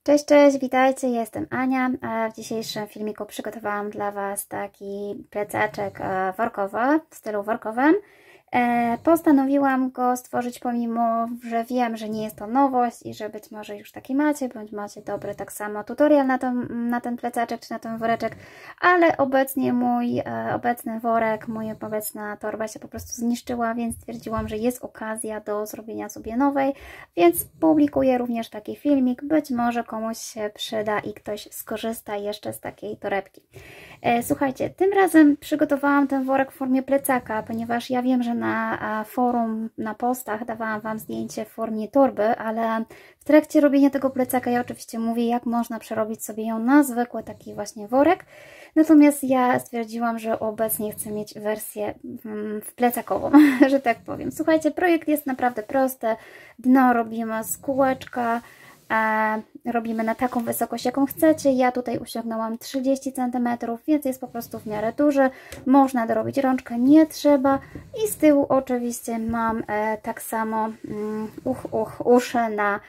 Cześć, cześć, witajcie, jestem Ania. W dzisiejszym filmiku przygotowałam dla Was taki plecaczek workowy, w stylu workowym. Postanowiłam go stworzyć, pomimo że wiem, że nie jest to nowość i że być może już taki macie, bądź macie dobry tak samo tutorial na ten plecaczek czy na ten woreczek, ale obecnie mój obecny worek, moja obecna torba się po prostu zniszczyła, więc stwierdziłam, że jest okazja do zrobienia sobie nowej, więc publikuję również taki filmik, być może komuś się przyda i ktoś skorzysta jeszcze z takiej torebki. Słuchajcie, tym razem przygotowałam ten worek w formie plecaka, ponieważ ja wiem, że na forum, na postach dawałam Wam zdjęcie w formie torby, ale w trakcie robienia tego plecaka ja oczywiście mówię, jak można przerobić sobie ją na zwykły taki właśnie worek. Natomiast ja stwierdziłam, że obecnie chcę mieć wersję plecakową, że tak powiem. Słuchajcie, projekt jest naprawdę prosty. Dno robimy z kółeczka, robimy na taką wysokość, jaką chcecie. Ja tutaj usiągnęłam 30 cm, więc jest po prostu w miarę duży. Można dorobić rączkę, nie trzeba. I z tyłu oczywiście mam tak samo uszy na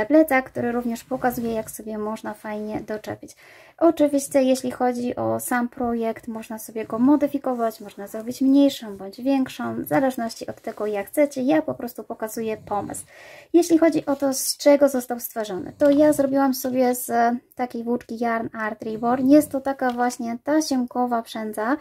plecak, który również pokazuje, jak sobie można fajnie doczepić. Oczywiście, jeśli chodzi o sam projekt, można sobie go modyfikować, można zrobić mniejszą bądź większą, w zależności od tego, jak chcecie. Ja po prostu pokazuję pomysł. Jeśli chodzi o to, z czego został stworzony, to ja zrobiłam sobie z takiej włóczki Yarn Art Reborn. Jest to taka właśnie tasiemkowa przędza,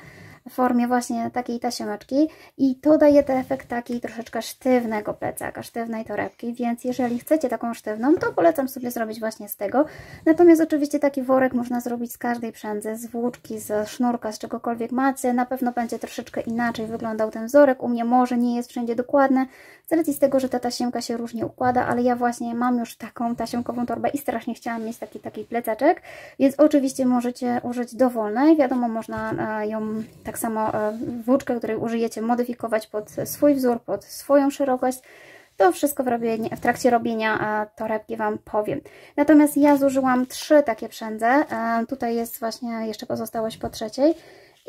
w formie właśnie takiej tasiemeczki i to daje ten efekt takiej troszeczkę sztywnego plecaka, sztywnej torebki, więc jeżeli chcecie taką sztywną, to polecam sobie zrobić właśnie z tego. Natomiast oczywiście taki worek można zrobić z każdej przędzy, z włóczki, z sznurka, z czegokolwiek macie. Na pewno będzie troszeczkę inaczej wyglądał ten wzorek. U mnie może nie jest wszędzie dokładny, z racji z tego, że ta tasiemka się różnie układa, ale ja właśnie mam już taką tasiemkową torbę i strasznie chciałam mieć taki plecaczek, więc oczywiście możecie użyć dowolnej. Wiadomo, można ją tak samo włóczkę, której użyjecie, modyfikować pod swój wzór, pod swoją szerokość. To wszystko w trakcie robienia torebki Wam powiem. Natomiast ja zużyłam 3 takie przędze. Tutaj jest właśnie jeszcze pozostałość po trzeciej.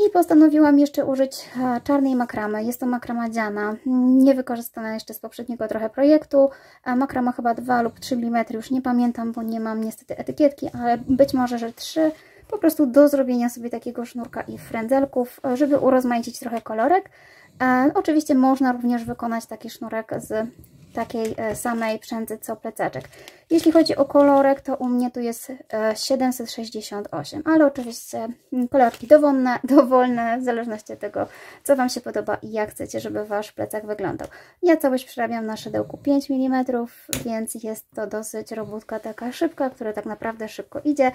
I postanowiłam jeszcze użyć czarnej makramy. Jest to makrama Diana, niewykorzystana jeszcze z poprzedniego trochę projektu. Makrama chyba 2 lub 3 mm, już nie pamiętam, bo nie mam niestety etykietki, ale być może, że 3. Po prostu do zrobienia sobie takiego sznurka i frędzelków, żeby urozmaicić trochę kolorek. Oczywiście można również wykonać taki sznurek z takiej samej przędzy co plecaczek. Jeśli chodzi o kolorek, to u mnie tu jest 768, ale oczywiście kolorki dowolne, w zależności od tego, co Wam się podoba i jak chcecie, żeby Wasz plecak wyglądał. Ja całość przerabiam na szydełku 5 mm, więc jest to dosyć robótka taka szybka, która tak naprawdę szybko idzie.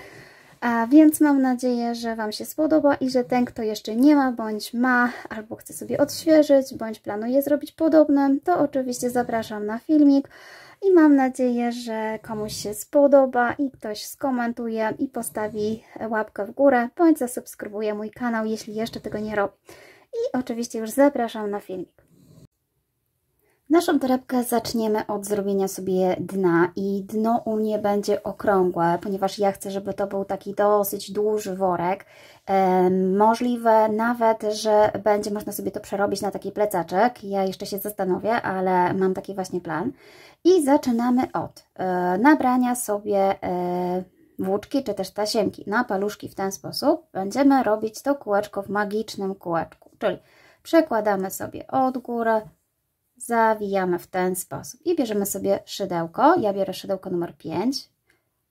A więc mam nadzieję, że Wam się spodoba i że ten, kto jeszcze nie ma, bądź ma, albo chce sobie odświeżyć, bądź planuje zrobić podobne, to oczywiście zapraszam na filmik i mam nadzieję, że komuś się spodoba i ktoś skomentuje i postawi łapkę w górę, bądź zasubskrybuje mój kanał, jeśli jeszcze tego nie robi. I oczywiście już zapraszam na filmik. Naszą torebkę zaczniemy od zrobienia sobie dna i dno u mnie będzie okrągłe, ponieważ ja chcę, żeby to był taki dosyć duży worek. Możliwe nawet, że będzie można sobie to przerobić na taki plecaczek. Ja jeszcze się zastanowię, ale mam taki właśnie plan. I zaczynamy od nabrania sobie włóczki czy też tasiemki na paluszki w ten sposób. Będziemy robić to kółeczko w magicznym kółeczku, czyli przekładamy sobie od góry, zawijamy w ten sposób i bierzemy sobie szydełko. Ja biorę szydełko numer 5,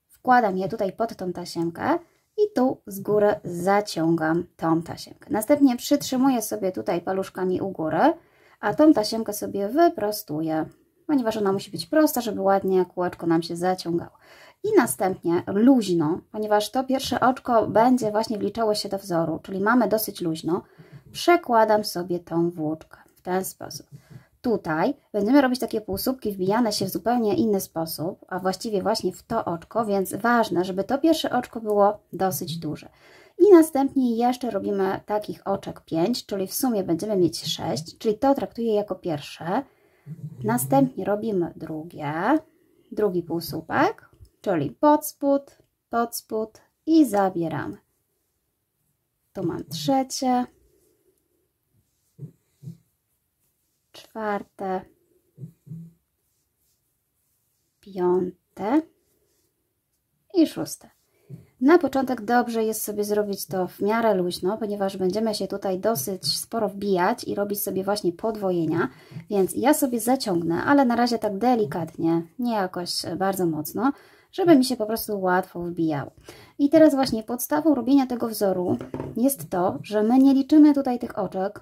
wkładam je tutaj pod tą tasiemkę i tu z góry zaciągam tą tasiemkę. Następnie przytrzymuję sobie tutaj paluszkami u góry, a tą tasiemkę sobie wyprostuję, ponieważ ona musi być prosta, żeby ładnie kółeczko nam się zaciągało. I następnie luźno, ponieważ to pierwsze oczko będzie właśnie wliczało się do wzoru, czyli mamy dosyć luźno, przekładam sobie tą włóczkę w ten sposób. Tutaj będziemy robić takie półsłupki wbijane się w zupełnie inny sposób, a właściwie właśnie w to oczko, więc ważne, żeby to pierwsze oczko było dosyć duże. I następnie jeszcze robimy takich oczek 5, czyli w sumie będziemy mieć 6, czyli to traktuję jako pierwsze. Następnie robimy drugi półsłupek, czyli pod spód i zabieramy. Tu mam trzecie, czwarte, piąte i 6. Na początek dobrze jest sobie zrobić to w miarę luźno, ponieważ będziemy się tutaj dosyć sporo wbijać i robić sobie właśnie podwojenia, więc ja sobie zaciągnę, ale na razie tak delikatnie, nie jakoś bardzo mocno, żeby mi się po prostu łatwo wbijało. I teraz właśnie podstawą robienia tego wzoru jest to, że my nie liczymy tutaj tych oczek,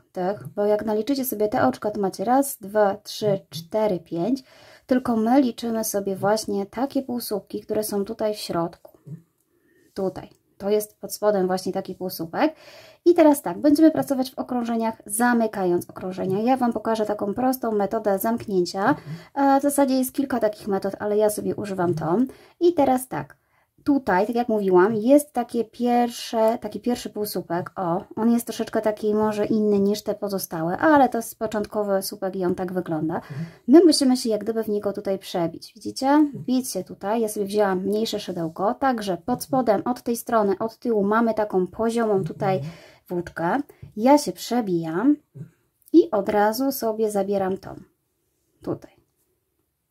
bo jak naliczycie sobie te oczka, to macie 1, 2, 3, 4, 5, tylko my liczymy sobie właśnie takie półsłupki, które są tutaj w środku. Tutaj. To jest pod spodem właśnie taki półsłupek. I teraz tak, będziemy pracować w okrążeniach, zamykając okrążenia. Ja Wam pokażę taką prostą metodę zamknięcia. W zasadzie jest kilka takich metod, ale ja sobie używam tą. I teraz tak, tutaj, tak jak mówiłam, jest taki pierwszy półsłupek. O, on jest troszeczkę taki może inny niż te pozostałe, ale to jest początkowy słupek i on tak wygląda. My musimy się jak gdyby w niego tutaj przebić. Widzicie? Wbić się tutaj. Ja sobie wzięłam mniejsze szydełko, także pod spodem, od tej strony, od tyłu mamy taką poziomą tutaj włóczkę. Ja się przebijam i od razu sobie zabieram tą. Tutaj.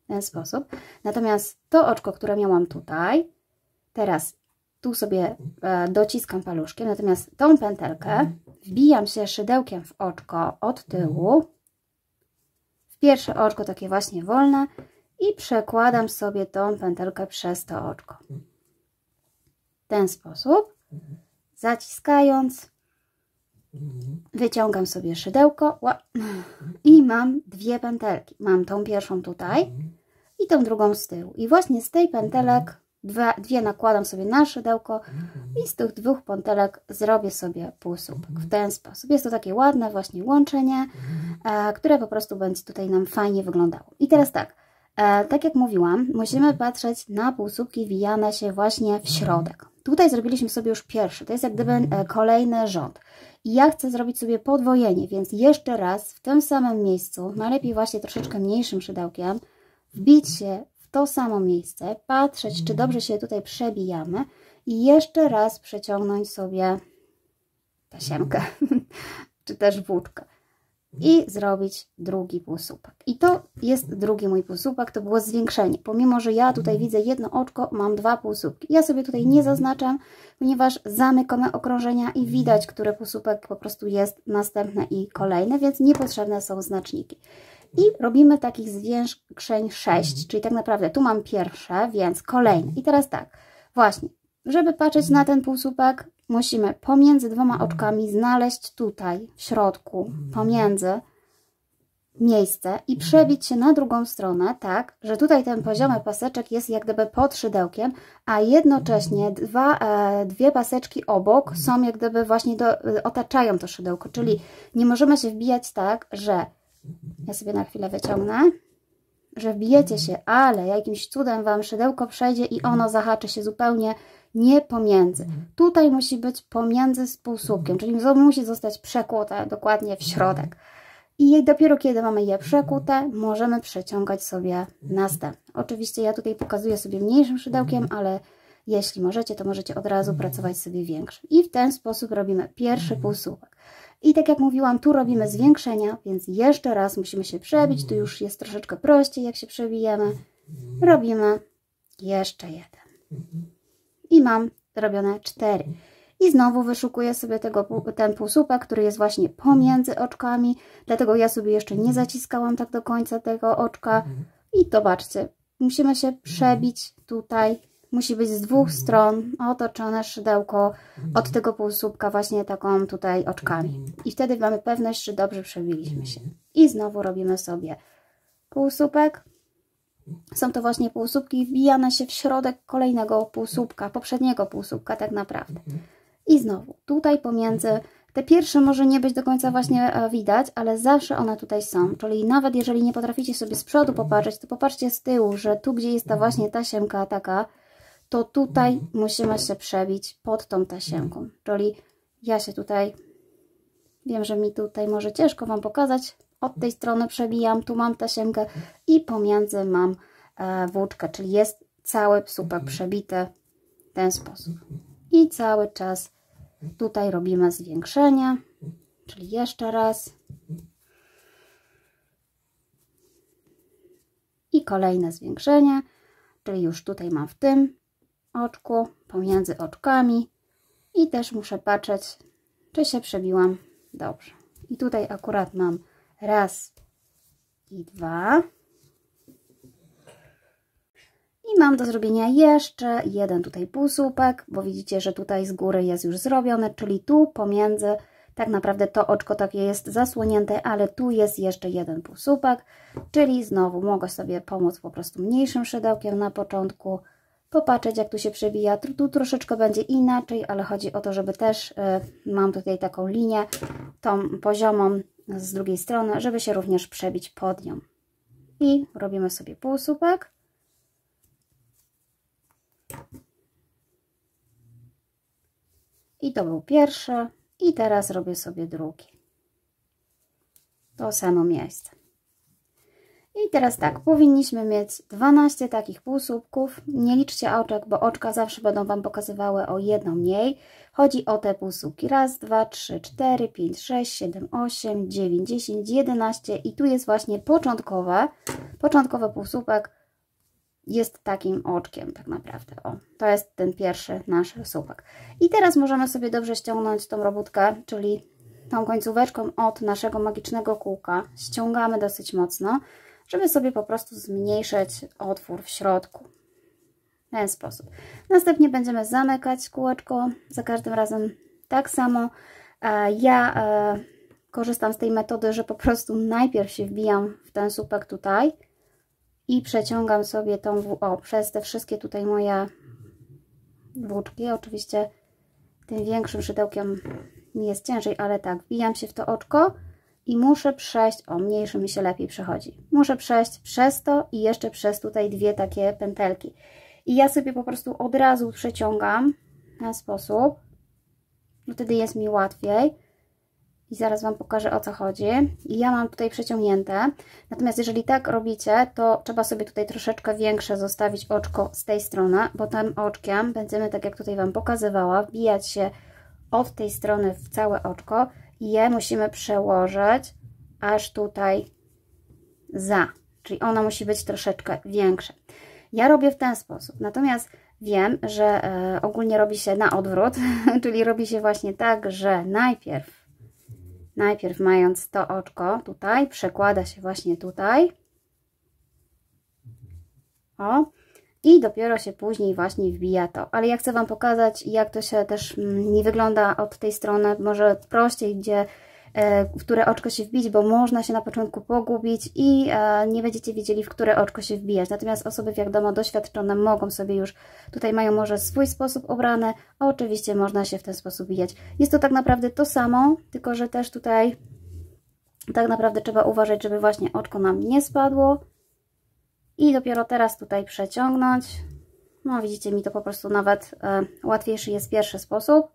W ten sposób. Natomiast to oczko, które miałam tutaj, teraz tu sobie dociskam paluszkiem, natomiast tą pętelkę wbijam się szydełkiem w oczko od tyłu, w pierwsze oczko takie właśnie wolne i przekładam sobie tą pętelkę przez to oczko. W ten sposób, zaciskając, wyciągam sobie szydełko i mam dwie pętelki. Mam tą pierwszą tutaj i tą drugą z tyłu. I właśnie z tej pętelek dwie nakładam sobie na szydełko i z tych dwóch pętelek zrobię sobie półsłupek. W ten sposób. Jest to takie ładne właśnie łączenie, które po prostu będzie tutaj nam fajnie wyglądało. I teraz tak, tak jak mówiłam, musimy patrzeć na półsłupki wijane się właśnie w środek. Tutaj zrobiliśmy sobie już pierwszy, to jest jak gdyby kolejny rząd. I ja chcę zrobić sobie podwojenie, więc jeszcze raz w tym samym miejscu, najlepiej właśnie troszeczkę mniejszym szydełkiem, wbić się w to samo miejsce, patrzeć, czy dobrze się tutaj przebijamy i jeszcze raz przeciągnąć sobie tasiemkę, czy też włóczkę i zrobić drugi półsłupek. I to jest drugi mój półsłupek, to było zwiększenie. Pomimo, że ja tutaj widzę jedno oczko, mam dwa półsłupki. Ja sobie tutaj nie zaznaczam, ponieważ zamykamy okrążenia i widać, który półsłupek po prostu jest następny i kolejny, więc niepotrzebne są znaczniki. I robimy takich zwiększeń 6, czyli tak naprawdę tu mam pierwsze, więc kolejne. I teraz tak, właśnie, żeby patrzeć na ten półsłupek, musimy pomiędzy dwoma oczkami znaleźć tutaj, w środku, pomiędzy miejsce i przebić się na drugą stronę, tak, że tutaj ten poziomy paseczek jest jak gdyby pod szydełkiem, a jednocześnie dwie paseczki obok są jak gdyby właśnie otaczają to szydełko, czyli nie możemy się wbijać tak, że ja sobie na chwilę wyciągnę, że wbijecie się, ale jakimś cudem Wam szydełko przejdzie i ono zahaczy się zupełnie nie pomiędzy. Tutaj musi być pomiędzy z półsłupkiem, czyli musi zostać przekute dokładnie w środek. I dopiero kiedy mamy je przekute, możemy przeciągać sobie następne. Oczywiście ja tutaj pokazuję sobie mniejszym szydełkiem, ale jeśli możecie, to możecie od razu pracować sobie większym. I w ten sposób robimy pierwszy półsłupek. I tak jak mówiłam, tu robimy zwiększenia, więc jeszcze raz musimy się przebić. Tu już jest troszeczkę prościej, jak się przebijemy. Robimy jeszcze jeden. I mam robione 4. I znowu wyszukuję sobie ten półsłupek, który jest właśnie pomiędzy oczkami. Dlatego ja sobie jeszcze nie zaciskałam tak do końca tego oczka. I zobaczcie, musimy się przebić tutaj. Musi być z dwóch stron otoczone szydełko od tego półsłupka właśnie taką tutaj oczkami. I wtedy mamy pewność, że dobrze przebiliśmy się. I znowu robimy sobie półsłupek. Są to właśnie półsłupki wbijane się w środek kolejnego półsłupka, poprzedniego półsłupka tak naprawdę. I znowu tutaj pomiędzy, te pierwsze może nie być do końca właśnie widać, ale zawsze one tutaj są. Czyli nawet jeżeli nie potraficie sobie z przodu popatrzeć, to popatrzcie z tyłu, że tu gdzie jest ta właśnie tasiemka taka, to tutaj musimy się przebić pod tą tasiemką. Czyli ja się tutaj, wiem, że mi tutaj może ciężko Wam pokazać, od tej strony przebijam, tu mam tasiemkę i pomiędzy mam włóczkę, czyli jest cały słupek przebity w ten sposób. I cały czas tutaj robimy zwiększenie, czyli jeszcze raz. I kolejne zwiększenie, czyli już tutaj mam w tym oczku, pomiędzy oczkami i też muszę patrzeć, czy się przebiłam dobrze. I tutaj akurat mam raz i dwa. I mam do zrobienia jeszcze jeden tutaj półsłupek, bo widzicie, że tutaj z góry jest już zrobiony, czyli tu pomiędzy, tak naprawdę to oczko takie jest zasłonięte, ale tu jest jeszcze jeden półsłupek, czyli znowu mogę sobie pomóc po prostu mniejszym szydełkiem na początku, popatrzeć jak tu się przebija, tu troszeczkę będzie inaczej, ale chodzi o to, żeby też, mam tutaj taką linię, tą poziomą z drugiej strony, żeby się również przebić pod nią. I robimy sobie półsłupek. I to był pierwszy. I teraz robię sobie drugi. To samo miejsce. I teraz tak, powinniśmy mieć 12 takich półsłupków. Nie liczcie oczek, bo oczka zawsze będą Wam pokazywały o jedno mniej. Chodzi o te półsłupki. Raz, 2, 3, 4, 5, 6, 7, 8, 9, 10, 11. I tu jest właśnie początkowy półsłupek. Jest takim oczkiem tak naprawdę. O, to jest ten pierwszy nasz słupek. I teraz możemy sobie dobrze ściągnąć tą robótkę, czyli tą końcóweczką od naszego magicznego kółka. Ściągamy dosyć mocno, żeby sobie po prostu zmniejszyć otwór w środku. W ten sposób. Następnie będziemy zamykać kółeczko. Za każdym razem tak samo. Ja korzystam z tej metody, że po prostu najpierw się wbijam w ten słupek tutaj i przeciągam sobie tą, przez te wszystkie tutaj moje włóczki. Oczywiście tym większym szydełkiem mi jest ciężej, ale tak, wbijam się w to oczko i muszę przejść, mniejszy mi się lepiej przechodzi. Muszę przejść przez to i jeszcze przez tutaj dwie takie pętelki. I ja sobie po prostu od razu przeciągam w ten sposób. Wtedy jest mi łatwiej. I zaraz Wam pokażę, o co chodzi. I ja mam tutaj przeciągnięte. Natomiast jeżeli tak robicie, to trzeba sobie tutaj troszeczkę większe zostawić oczko z tej strony, bo tym oczkiem będziemy, tak jak tutaj Wam pokazywała, wbijać się od tej strony w całe oczko i je musimy przełożyć aż tutaj za. Czyli ono musi być troszeczkę większe. Ja robię w ten sposób. Natomiast wiem, że ogólnie robi się na odwrót, czyli robi się właśnie tak, że najpierw mając to oczko tutaj, przekłada się właśnie tutaj. O. I dopiero się później właśnie wbija to. Ale ja chcę Wam pokazać, jak to się też nie wygląda od tej strony, może prościej, w które oczko się wbić, bo można się na początku pogubić i nie będziecie wiedzieli, w które oczko się wbijać. Natomiast osoby, wiadomo, doświadczone mogą sobie już, tutaj mają może swój sposób obrany, a oczywiście można się w ten sposób wbijać. Jest to tak naprawdę to samo, tylko że też tutaj tak naprawdę trzeba uważać, żeby właśnie oczko nam nie spadło. I dopiero teraz tutaj przeciągnąć. No widzicie, mi to po prostu nawet łatwiejszy jest pierwszy sposób,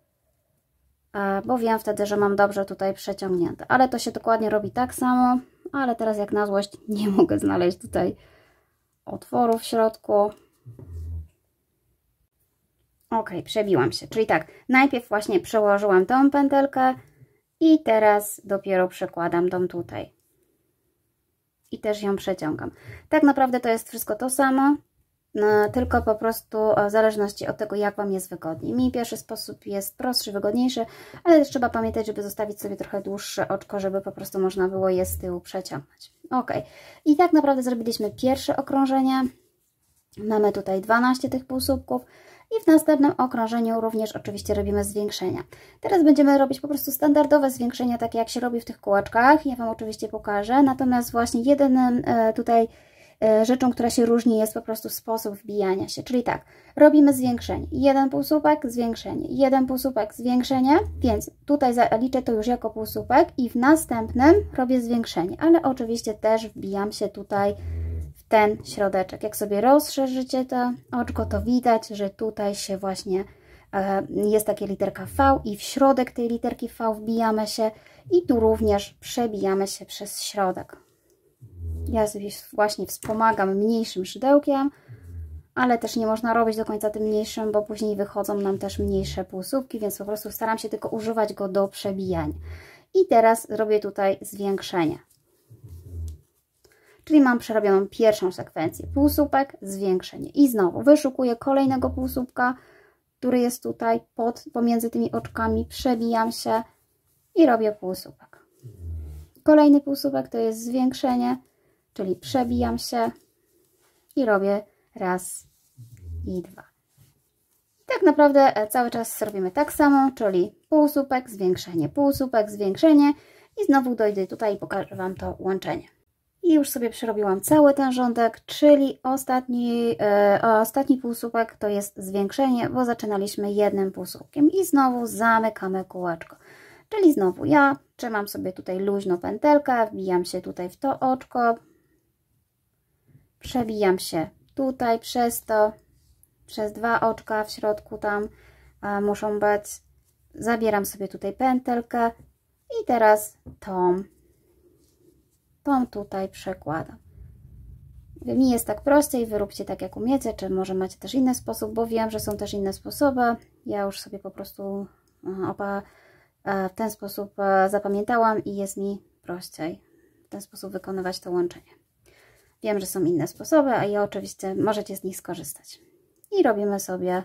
bo wiem wtedy, że mam dobrze tutaj przeciągnięte. Ale to się dokładnie robi tak samo, ale teraz jak na złość nie mogę znaleźć tutaj otworu w środku. Ok, przebiłam się. Czyli tak, najpierw właśnie przełożyłam tą pętelkę i teraz dopiero przekładam tą tutaj. I też ją przeciągam. Tak naprawdę to jest wszystko to samo, tylko po prostu w zależności od tego, jak Wam jest wygodniej. Mi pierwszy sposób jest prostszy, wygodniejszy, ale też trzeba pamiętać, żeby zostawić sobie trochę dłuższe oczko, żeby po prostu można było je z tyłu przeciągnąć. Ok. I tak naprawdę zrobiliśmy pierwsze okrążenie. Mamy tutaj 12 tych półsłupków. I w następnym okrążeniu również oczywiście robimy zwiększenia. Teraz będziemy robić po prostu standardowe zwiększenia, takie jak się robi w tych kółeczkach. Ja Wam oczywiście pokażę. Natomiast właśnie jedynym tutaj rzeczą, która się różni, jest po prostu sposób wbijania się. Czyli tak, robimy zwiększenie. Jeden półsłupek, zwiększenie. Jeden półsłupek, zwiększenie. Więc tutaj zaliczę to już jako półsłupek i w następnym robię zwiększenie. Ale oczywiście też wbijam się tutaj ten środeczek. Jak sobie rozszerzycie to oczko, to widać, że tutaj się właśnie jest taka literka V i w środek tej literki V wbijamy się i tu również przebijamy się przez środek. Ja sobie właśnie wspomagam mniejszym szydełkiem, ale też nie można robić do końca tym mniejszym, bo później wychodzą nam też mniejsze półsłupki, więc po prostu staram się tylko używać go do przebijania. I teraz robię tutaj zwiększenie. Czyli mam przerobioną pierwszą sekwencję. Półsłupek, zwiększenie. I znowu wyszukuję kolejnego półsłupka, który jest tutaj pomiędzy tymi oczkami. Przebijam się i robię półsłupek. Kolejny półsłupek to jest zwiększenie, czyli przebijam się i robię raz i dwa. Tak naprawdę cały czas robimy tak samo, czyli półsłupek, zwiększenie i znowu dojdę tutaj i pokażę Wam to łączenie. I już sobie przerobiłam cały ten rządek, czyli ostatni półsłupek to jest zwiększenie, bo zaczynaliśmy jednym półsłupkiem i znowu zamykamy kółeczko. Czyli znowu ja trzymam sobie tutaj luźno pętelkę, wbijam się tutaj w to oczko, przebijam się tutaj przez dwa oczka w środku tam muszą być, zabieram sobie tutaj pętelkę i teraz tą tutaj przekładam. Mi jest tak prościej, wy róbcie tak jak umiecie, czy może macie też inny sposób, bo wiem, że są też inne sposoby. Ja już sobie po prostu w ten sposób zapamiętałam i jest mi prościej w ten sposób wykonywać to łączenie. Wiem, że są inne sposoby, a ja oczywiście możecie z nich skorzystać. I robimy sobie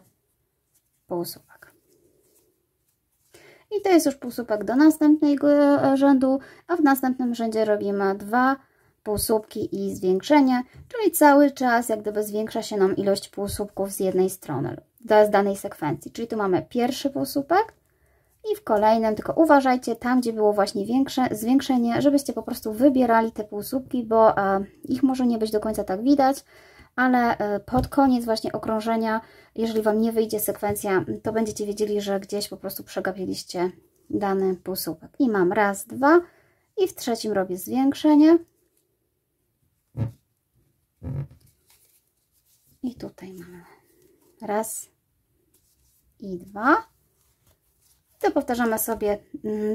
półsłupek. I to jest już półsłupek do następnego rzędu, a w następnym rzędzie robimy dwa półsłupki i zwiększenie, czyli cały czas jak gdyby zwiększa się nam ilość półsłupków z jednej strony, z danej sekwencji. Czyli tu mamy pierwszy półsłupek i w kolejnym, tylko uważajcie tam, gdzie było właśnie zwiększenie, żebyście po prostu wybierali te półsłupki, bo ich może nie być do końca tak widać, ale pod koniec właśnie okrążenia, jeżeli Wam nie wyjdzie sekwencja, to będziecie wiedzieli, że gdzieś po prostu przegapiliście dany półsłupek. I mam raz, dwa i w trzecim robię zwiększenie. I tutaj mamy raz i dwa. To powtarzamy sobie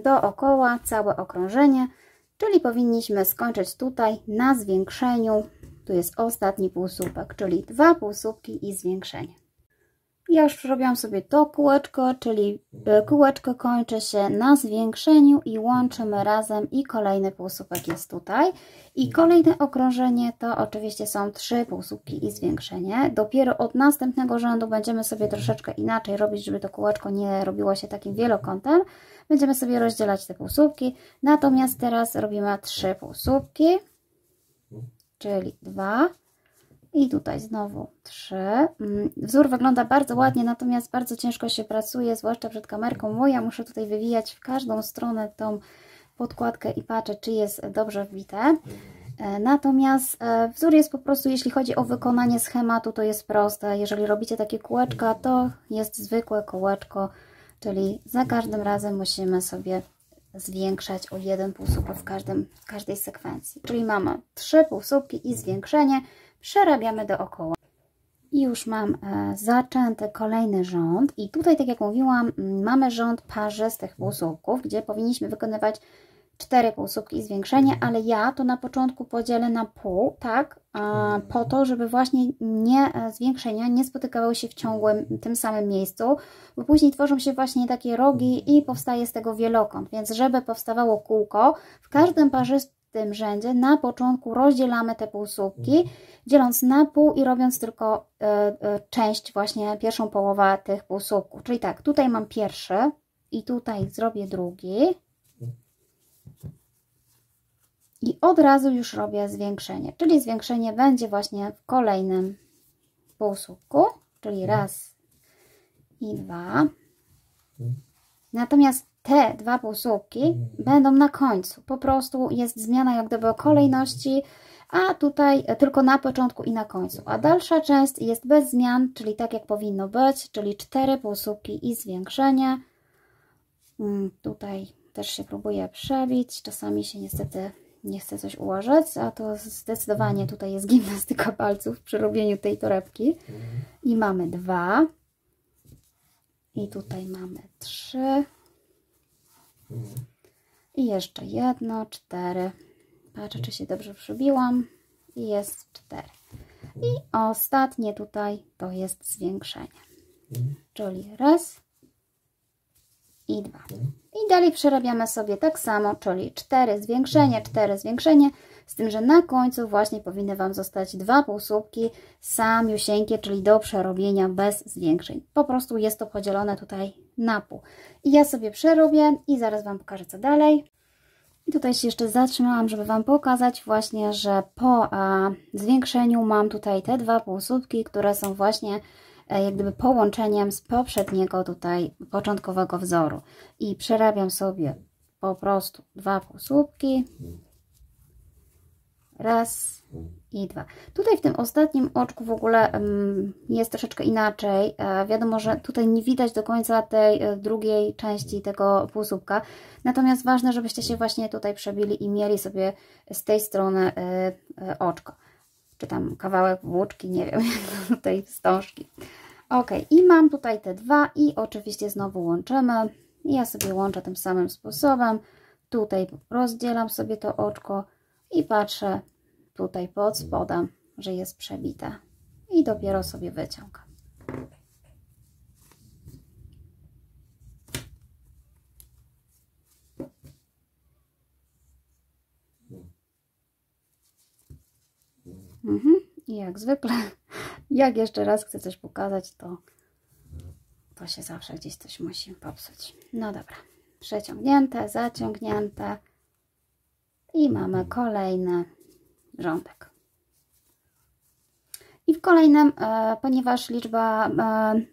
dookoła całe okrążenie, czyli powinniśmy skończyć tutaj na zwiększeniu. Tu jest ostatni półsłupek, czyli dwa półsłupki i zwiększenie. Ja już przerobiłam sobie to kółeczko, czyli kółeczko kończy się na zwiększeniu i łączymy razem i kolejny półsłupek jest tutaj. I kolejne okrążenie to oczywiście są trzy półsłupki i zwiększenie. Dopiero od następnego rzędu będziemy sobie troszeczkę inaczej robić, żeby to kółeczko nie robiło się takim wielokątem. Będziemy sobie rozdzielać te półsłupki. Natomiast teraz robimy trzy półsłupki, czyli dwa. I tutaj znowu 3. Wzór wygląda bardzo ładnie, natomiast bardzo ciężko się pracuje, zwłaszcza przed kamerką, bo ja muszę tutaj wywijać w każdą stronę tą podkładkę i patrzeć, czy jest dobrze wbite. Natomiast wzór jest po prostu, jeśli chodzi o wykonanie schematu, to jest proste. Jeżeli robicie takie kółeczka, to jest zwykłe kółeczko, czyli za każdym razem musimy sobie zwiększać o jeden półsłupek w każdej sekwencji. Czyli mamy 3 półsłupki i zwiększenie. Przerabiamy dookoła. I już mam zaczęty kolejny rząd i tutaj, tak jak mówiłam, mamy rząd parzystych półsłupków, gdzie powinniśmy wykonywać 4 półsłupki i zwiększenie, ale ja to na początku podzielę na pół, tak, po to, żeby właśnie zwiększenia nie spotykały się w ciągłym, tym samym miejscu, bo później tworzą się właśnie takie rogi i powstaje z tego wielokąt, więc żeby powstawało kółko, w każdym parzystym rzędzie na początku rozdzielamy te półsłupki, dzieląc na pół i robiąc tylko część, właśnie pierwszą połowę tych półsłupków. Czyli tak, tutaj mam pierwszy i tutaj zrobię drugi i od razu już robię zwiększenie, czyli zwiększenie będzie właśnie w kolejnym półsłupku, czyli raz i dwa. Natomiast te 2 półsłupki będą na końcu. Po prostu jest zmiana jak gdyby kolejności, a tutaj tylko na początku i na końcu. A dalsza część jest bez zmian, czyli tak jak powinno być, czyli 4 półsłupki i zwiększenie. Tutaj też się próbuję przebić. Czasami się niestety nie chce coś ułożyć, a to zdecydowanie tutaj jest gimnastyka palców przy robieniu tej torebki. I mamy 2. I tutaj mamy 3. I jeszcze jedno, 4. Patrzę, czy się dobrze przybiłam. I jest 4. I ostatnie tutaj to jest zwiększenie. Czyli raz i 2. I dalej przerabiamy sobie tak samo, czyli 4 zwiększenie, 4 zwiększenie. Z tym, że na końcu właśnie powinny Wam zostać 2 półsłupki samiusieńkie, czyli do przerobienia bez zwiększeń. Po prostu jest to podzielone tutaj na pół. I ja sobie przerobię i zaraz Wam pokażę, co dalej. I tutaj się jeszcze zatrzymałam, żeby Wam pokazać właśnie, że po zwiększeniu mam tutaj te 2 półsłupki, które są właśnie jak gdyby połączeniem z poprzedniego tutaj początkowego wzoru. I przerabiam sobie po prostu 2 półsłupki. Raz i 2. Tutaj w tym ostatnim oczku w ogóle jest troszeczkę inaczej. Wiadomo, że tutaj nie widać do końca tej drugiej części tego półsłupka. Natomiast ważne, żebyście się właśnie tutaj przebili i mieli sobie z tej strony oczko. Czy tam kawałek włóczki, nie wiem, tej wstążki. Ok, i mam tutaj te 2 i oczywiście znowu łączymy. Ja sobie łączę tym samym sposobem. Tutaj rozdzielam sobie to oczko i patrzę tutaj pod spodem, że jest przebite. I dopiero sobie wyciągam. I jak zwykle, jak jeszcze raz chcę coś pokazać, to się zawsze gdzieś coś musi popsuć. No dobra, przeciągnięte, zaciągnięte i mamy kolejny rządek. I w kolejnym, ponieważ liczba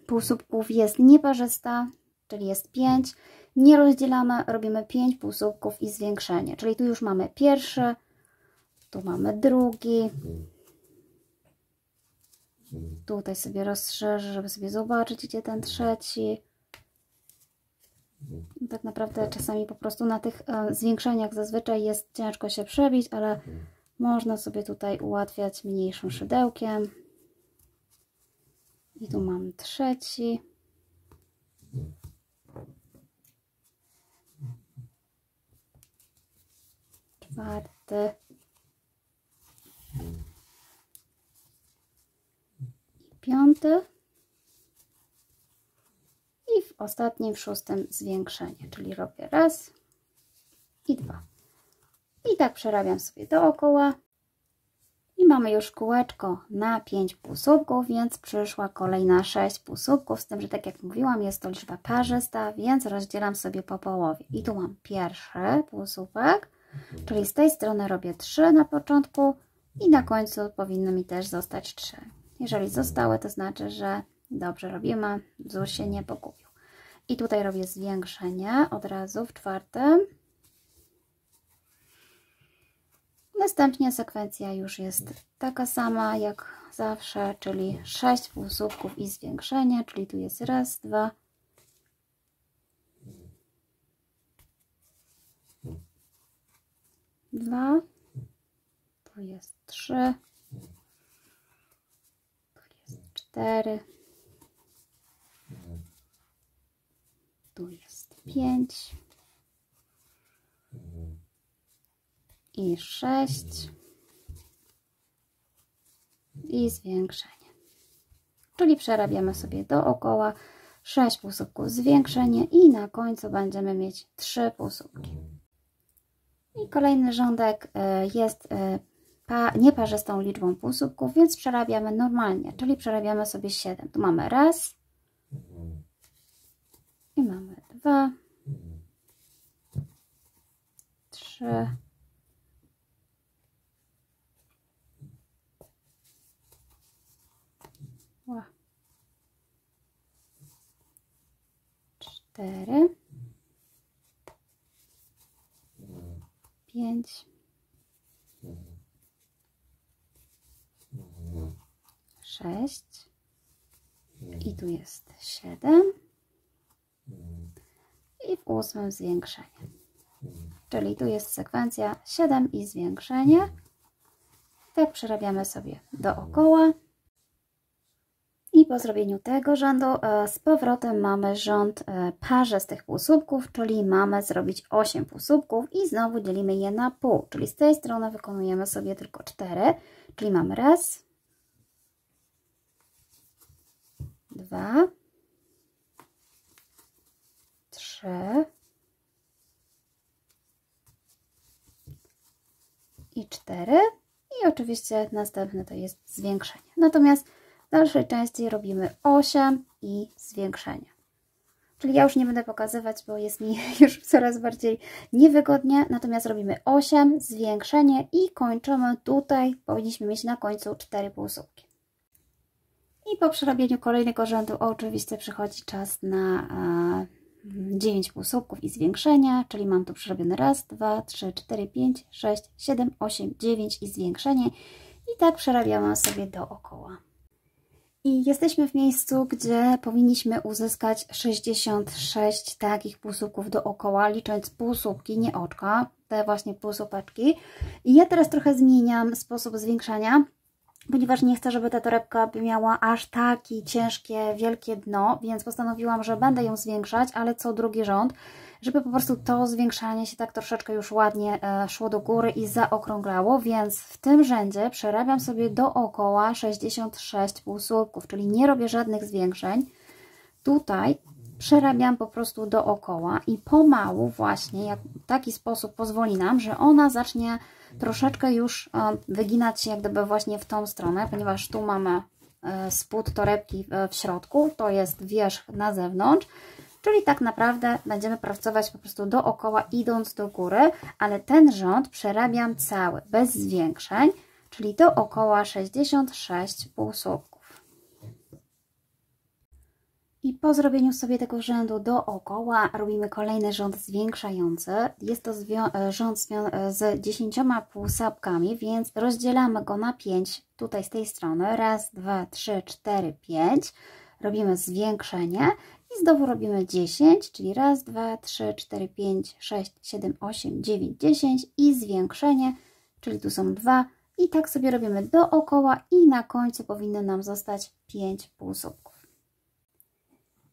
półsłupków jest nieparzysta, czyli jest 5, nie rozdzielamy, robimy 5 półsłupków i zwiększenie. Czyli tu już mamy pierwszy, tu mamy drugi. Tutaj sobie rozszerzę, żeby sobie zobaczyć, gdzie ten trzeci. Tak naprawdę czasami po prostu na tych zwiększeniach zazwyczaj jest ciężko się przebić, ale można sobie tutaj ułatwiać mniejszym szydełkiem. I tu mam trzeci. Czwarty. I piąty. I w ostatnim, w szóstym zwiększenie, czyli robię raz i 2. I tak przerabiam sobie dookoła. I mamy już kółeczko na 5 półsłupków, więc przyszła kolejna 6 półsłupków, z tym, że tak jak mówiłam, jest to liczba parzysta, więc rozdzielam sobie po połowie. I tu mam pierwszy półsłupek, czyli z tej strony robię 3 na początku i na końcu powinno mi też zostać 3. Jeżeli zostały, to znaczy, że dobrze robimy, wzór się nie pogubił. I tutaj robię zwiększenie od razu w czwartym. Następnie sekwencja już jest taka sama jak zawsze, czyli 6 półsłupków i zwiększenie, czyli tu jest raz, 2, 2, tu jest 3, tu jest 4, tu jest 5 i 6 i zwiększenie. Czyli przerabiamy sobie dookoła 6 półsłupków zwiększenie i na końcu będziemy mieć 3 półsłupki. I kolejny rządek jest nieparzystą liczbą półsłupków, więc przerabiamy normalnie, czyli przerabiamy sobie 7. Tu mamy raz i mamy 2, 3, 4, 5, 6 i tu jest 7 i w 8 zwiększenie. Czyli tu jest sekwencja 7 i zwiększenie. Tak przerabiamy sobie dookoła. I po zrobieniu tego rzędu z powrotem mamy rząd parzystych półsłupków, czyli mamy zrobić 8 półsłupków i znowu dzielimy je na pół, czyli z tej strony wykonujemy sobie tylko 4, czyli mamy raz, 2, 3 i 4 i oczywiście następne to jest zwiększenie. Natomiast w dalszej części robimy 8 i zwiększenie. Czyli ja już nie będę pokazywać, bo jest mi już coraz bardziej niewygodnie. Natomiast robimy 8, zwiększenie i kończymy tutaj. Powinniśmy mieć na końcu 4 półsłupki. I po przerobieniu kolejnego rzędu oczywiście przychodzi czas na 9 półsłupków i zwiększenia, czyli mam tu przerobione raz, 2, 3, 4, 5, 6, 7, 8, 9 i zwiększenie. I tak przerabiamy sobie dookoła. I jesteśmy w miejscu, gdzie powinniśmy uzyskać 66 takich półsłupków dookoła, licząc półsłupki, nie oczka, te właśnie półsłupeczki. I ja teraz trochę zmieniam sposób zwiększania, ponieważ nie chcę, żeby ta torebka miała aż takie ciężkie, wielkie dno, więc postanowiłam, że będę ją zwiększać, ale co drugi rząd, żeby po prostu to zwiększanie się tak troszeczkę już ładnie szło do góry i zaokrąglało, więc w tym rzędzie przerabiam sobie dookoła 66 półsłupków, czyli nie robię żadnych zwiększeń. Tutaj przerabiam po prostu dookoła i pomału właśnie, jak w taki sposób pozwoli nam, że ona zacznie troszeczkę już wyginać się jak gdyby właśnie w tą stronę, ponieważ tu mamy spód torebki w środku, to jest wierzch na zewnątrz, czyli tak naprawdę będziemy pracować po prostu dookoła, idąc do góry, ale ten rząd przerabiam cały, bez zwiększeń, czyli dookoła 66 półsłupków. I po zrobieniu sobie tego rzędu dookoła robimy kolejny rząd zwiększający. Jest to rząd z 10 półsłupkami, więc rozdzielamy go na 5 tutaj z tej strony. Raz, 2, 3, 4, 5. Robimy zwiększenie i znowu robimy 10, czyli raz, 2, 3, 4, 5, 6, 7, 8, 9, 10 i zwiększenie, czyli tu są 2 i tak sobie robimy dookoła i na końcu powinno nam zostać 5 półsłupków.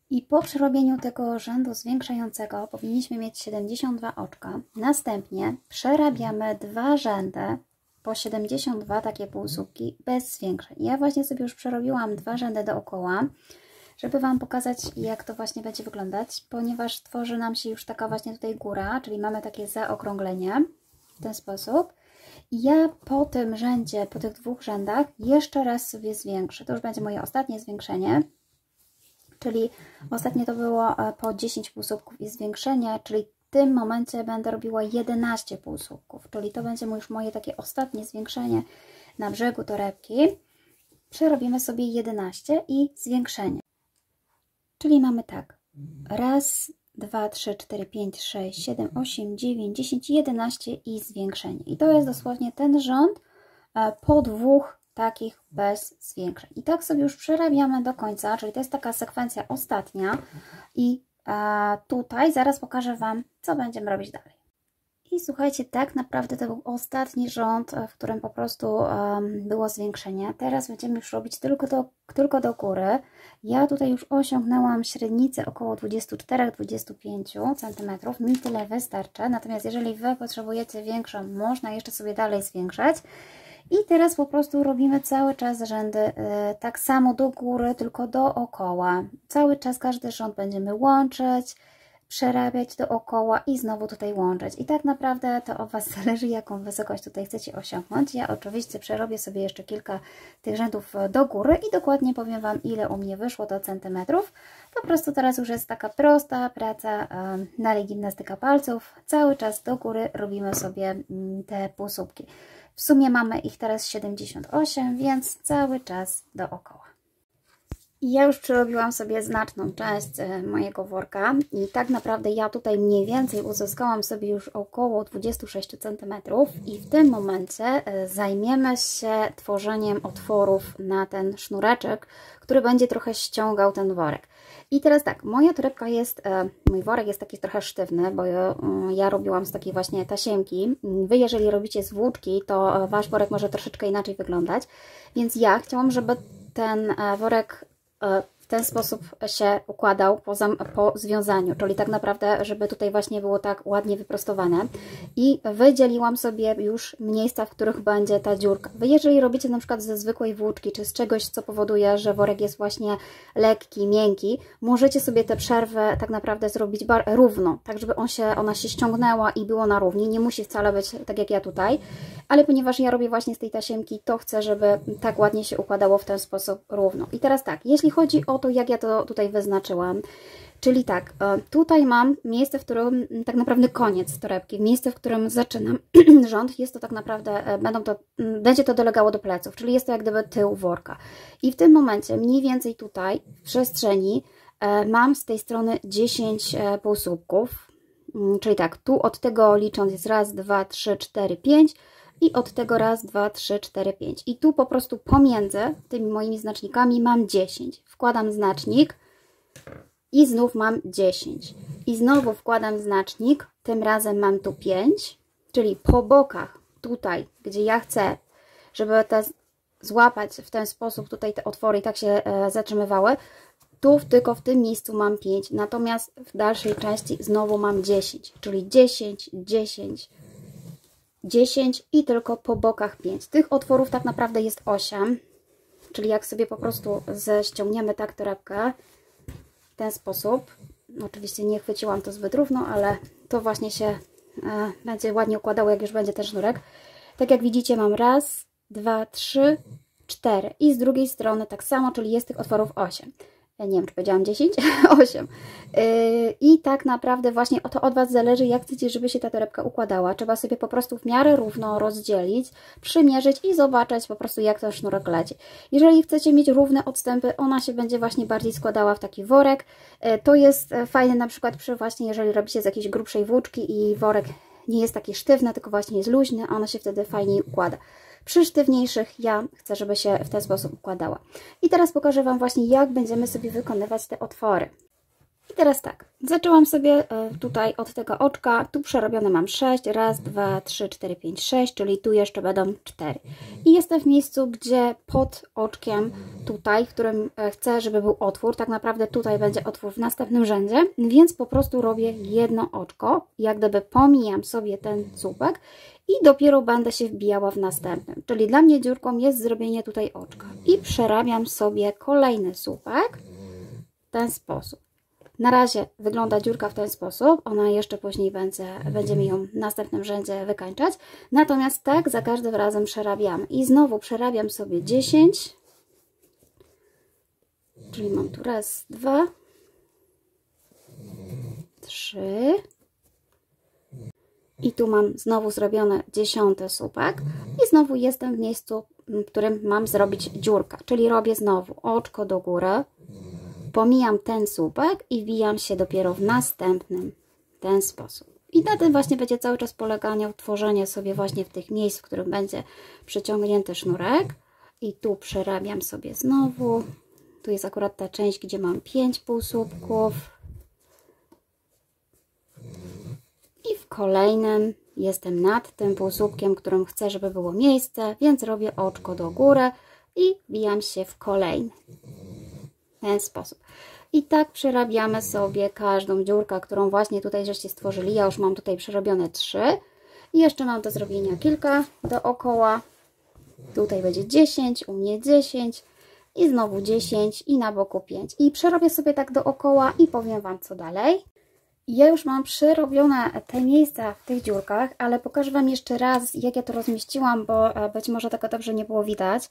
I po przerobieniu tego rzędu zwiększającego powinniśmy mieć 72 oczka. Następnie przerabiamy 2 rzędy po 72 takie półsłupki bez zwiększeń. Ja właśnie sobie już przerobiłam 2 rzędy dookoła, żeby Wam pokazać, jak to właśnie będzie wyglądać, ponieważ tworzy nam się już taka właśnie tutaj góra, czyli mamy takie zaokrąglenie w ten sposób. I ja po tym rzędzie, po tych 2 rzędach jeszcze raz sobie zwiększę. To już będzie moje ostatnie zwiększenie. Czyli ostatnie to było po 10 półsłupków i zwiększenie, czyli w tym momencie będę robiła 11 półsłupków, czyli to będzie już moje takie ostatnie zwiększenie na brzegu torebki. Przerobimy sobie 11 i zwiększenie. Czyli mamy tak, raz, 2, 3, 4, 5, 6, 7, 8, 9, 10, 11 i zwiększenie. I to jest dosłownie ten rząd po 2 takich bez zwiększeń. I tak sobie już przerabiamy do końca, czyli to jest taka sekwencja ostatnia i tutaj zaraz pokażę Wam, co będziemy robić dalej. I słuchajcie, tak naprawdę to był ostatni rząd, w którym po prostu było zwiększenie. Teraz będziemy już robić tylko do góry. Ja tutaj już osiągnęłam średnicę około 24-25 cm. Mi tyle wystarczy. Natomiast jeżeli Wy potrzebujecie większą, można jeszcze sobie dalej zwiększać. I teraz po prostu robimy cały czas rzędy tak samo do góry, tylko dookoła. Cały czas każdy rząd będziemy łączyć, przerabiać dookoła i znowu tutaj łączyć. I tak naprawdę to od Was zależy, jaką wysokość tutaj chcecie osiągnąć. Ja oczywiście przerobię sobie jeszcze kilka tych rzędów do góry i dokładnie powiem Wam, ile u mnie wyszło do centymetrów. Po prostu teraz już jest taka prosta praca, dalej gimnastyka palców. Cały czas do góry robimy sobie te półsłupki. W sumie mamy ich teraz 78, więc cały czas dookoła. I ja już przerobiłam sobie znaczną część mojego worka i tak naprawdę ja tutaj mniej więcej uzyskałam sobie już około 26 cm i w tym momencie zajmiemy się tworzeniem otworów na ten sznureczek, który będzie trochę ściągał ten worek. I teraz tak, moja torebka jest, mój worek jest taki trochę sztywny, bo ja robiłam z takiej właśnie tasiemki. Wy jeżeli robicie z włóczki, to Wasz worek może troszeczkę inaczej wyglądać, więc ja chciałam, żeby ten worek w ten sposób się układał po związaniu, czyli tak naprawdę, żeby tutaj właśnie było tak ładnie wyprostowane. I wydzieliłam sobie już miejsca, w których będzie ta dziurka. Wy jeżeli robicie na przykład ze zwykłej włóczki, czy z czegoś, co powoduje, że worek jest właśnie lekki, miękki, możecie sobie tę przerwę tak naprawdę zrobić równo, tak żeby ona się ściągnęła i było na równi. Nie musi wcale być tak jak ja tutaj, ale ponieważ ja robię właśnie z tej tasiemki, to chcę, żeby tak ładnie się układało w ten sposób równo. I teraz tak, jeśli chodzi o to, jak ja to tutaj wyznaczyłam, czyli tak, tutaj mam miejsce, w którym tak naprawdę koniec torebki, miejsce, w którym zaczynam rząd, jest to tak naprawdę, będzie to dolegało do pleców, czyli jest to jak gdyby tył worka. I w tym momencie mniej więcej tutaj w przestrzeni mam z tej strony 10 półsłupków, czyli tak, tu od tego licząc jest raz, 2, 3, 4, 5 i od tego raz, 2, 3, 4, 5. I tu po prostu pomiędzy tymi moimi znacznikami mam 10. Wkładam znacznik i znów mam 10. I znowu wkładam znacznik, tym razem mam tu 5, czyli po bokach tutaj, gdzie ja chcę, żeby złapać w ten sposób tutaj te otwory i tak się zatrzymywały, tu tylko w tym miejscu mam 5, natomiast w dalszej części znowu mam 10, czyli 10, 10, 10 i tylko po bokach 5. Tych otworów tak naprawdę jest 8, czyli jak sobie po prostu ściągniemy tak torebkę w ten sposób, oczywiście nie chwyciłam to zbyt równo, ale to właśnie się będzie ładnie układało, jak już będzie ten sznurek. Tak jak widzicie, mam raz, 2, 3, 4 i z drugiej strony tak samo, czyli jest tych otworów 8. Nie wiem, czy powiedziałam 10? 8. I tak naprawdę właśnie to od Was zależy, jak chcecie, żeby się ta torebka układała. Trzeba sobie po prostu w miarę równo rozdzielić, przymierzyć i zobaczyć po prostu, jak ten sznurek leci. Jeżeli chcecie mieć równe odstępy, ona się będzie właśnie bardziej składała w taki worek. To jest fajne na przykład właśnie, jeżeli robicie z jakiejś grubszej włóczki i worek nie jest taki sztywny, tylko właśnie jest luźny, ona się wtedy fajniej układa. Przy sztywniejszych ja chcę, żeby się w ten sposób układała. I teraz pokażę Wam właśnie, jak będziemy sobie wykonywać te otwory. I teraz tak, zaczęłam sobie tutaj od tego oczka, tu przerobione mam 6, raz, 2, 3, 4, 5, 6, czyli tu jeszcze będą 4. I jestem w miejscu, gdzie pod oczkiem tutaj, w którym chcę, żeby był otwór, tak naprawdę tutaj będzie otwór w następnym rzędzie, więc po prostu robię jedno oczko, jak gdyby pomijam sobie ten słupek i dopiero będę się wbijała w następnym. Czyli dla mnie dziurką jest zrobienie tutaj oczka. I przerabiam sobie kolejny słupek w ten sposób. Na razie wygląda dziurka w ten sposób, ona jeszcze później będziemy ją w następnym rzędzie wykańczać. Natomiast tak za każdym razem przerabiam. I znowu przerabiam sobie 10. Czyli mam tu raz, 2, 3. I tu mam znowu zrobione 10. słupek. I znowu jestem w miejscu, w którym mam zrobić dziurkę. Czyli robię znowu oczko do góry. Pomijam ten słupek i wbijam się dopiero w następnym w ten sposób. I na tym właśnie będzie cały czas poleganie tworzenie sobie właśnie w tych miejsc, w którym będzie przyciągnięty sznurek. I tu przerabiam sobie znowu. Tu jest akurat ta część, gdzie mam 5 półsłupków. I w kolejnym jestem nad tym półsłupkiem, którym chcę, żeby było miejsce, więc robię oczko do góry i wbijam się w kolejny. W ten sposób. I tak przerabiamy sobie każdą dziurkę, którą właśnie tutaj żeście stworzyli. Ja już mam tutaj przerobione 3. I jeszcze mam do zrobienia kilka dookoła. Tutaj będzie 10, u mnie 10 i znowu 10 i na boku 5. I przerobię sobie tak dookoła i powiem Wam, co dalej. Ja już mam przerobione te miejsca w tych dziurkach, ale pokażę Wam jeszcze raz, jak ja to rozmieściłam, bo być może tego dobrze nie było widać.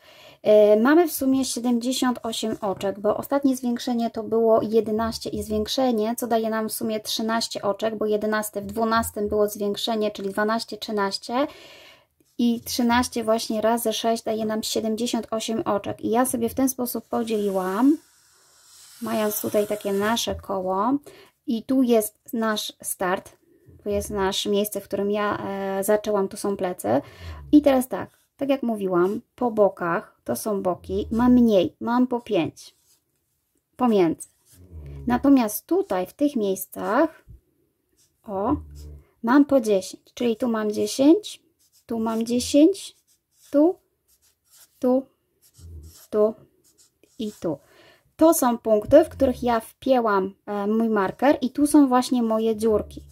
Mamy w sumie 78 oczek, bo ostatnie zwiększenie to było 11 i zwiększenie, co daje nam w sumie 13 oczek, bo 11 w 12 było zwiększenie, czyli 12, 13 i 13 właśnie razy 6 daje nam 78 oczek. I ja sobie w ten sposób podzieliłam, mając tutaj takie nasze koło. I tu jest nasz start, tu jest nasze miejsce, w którym ja zaczęłam, tu są plecy. I teraz tak jak mówiłam, po bokach, to są boki, mam mniej, mam po 5 pomiędzy. Natomiast tutaj, w tych miejscach, mam po 10, czyli tu mam 10, tu mam 10, tu i tu. to są punkty, w których ja wpięłam mój marker i tu są właśnie moje dziurki.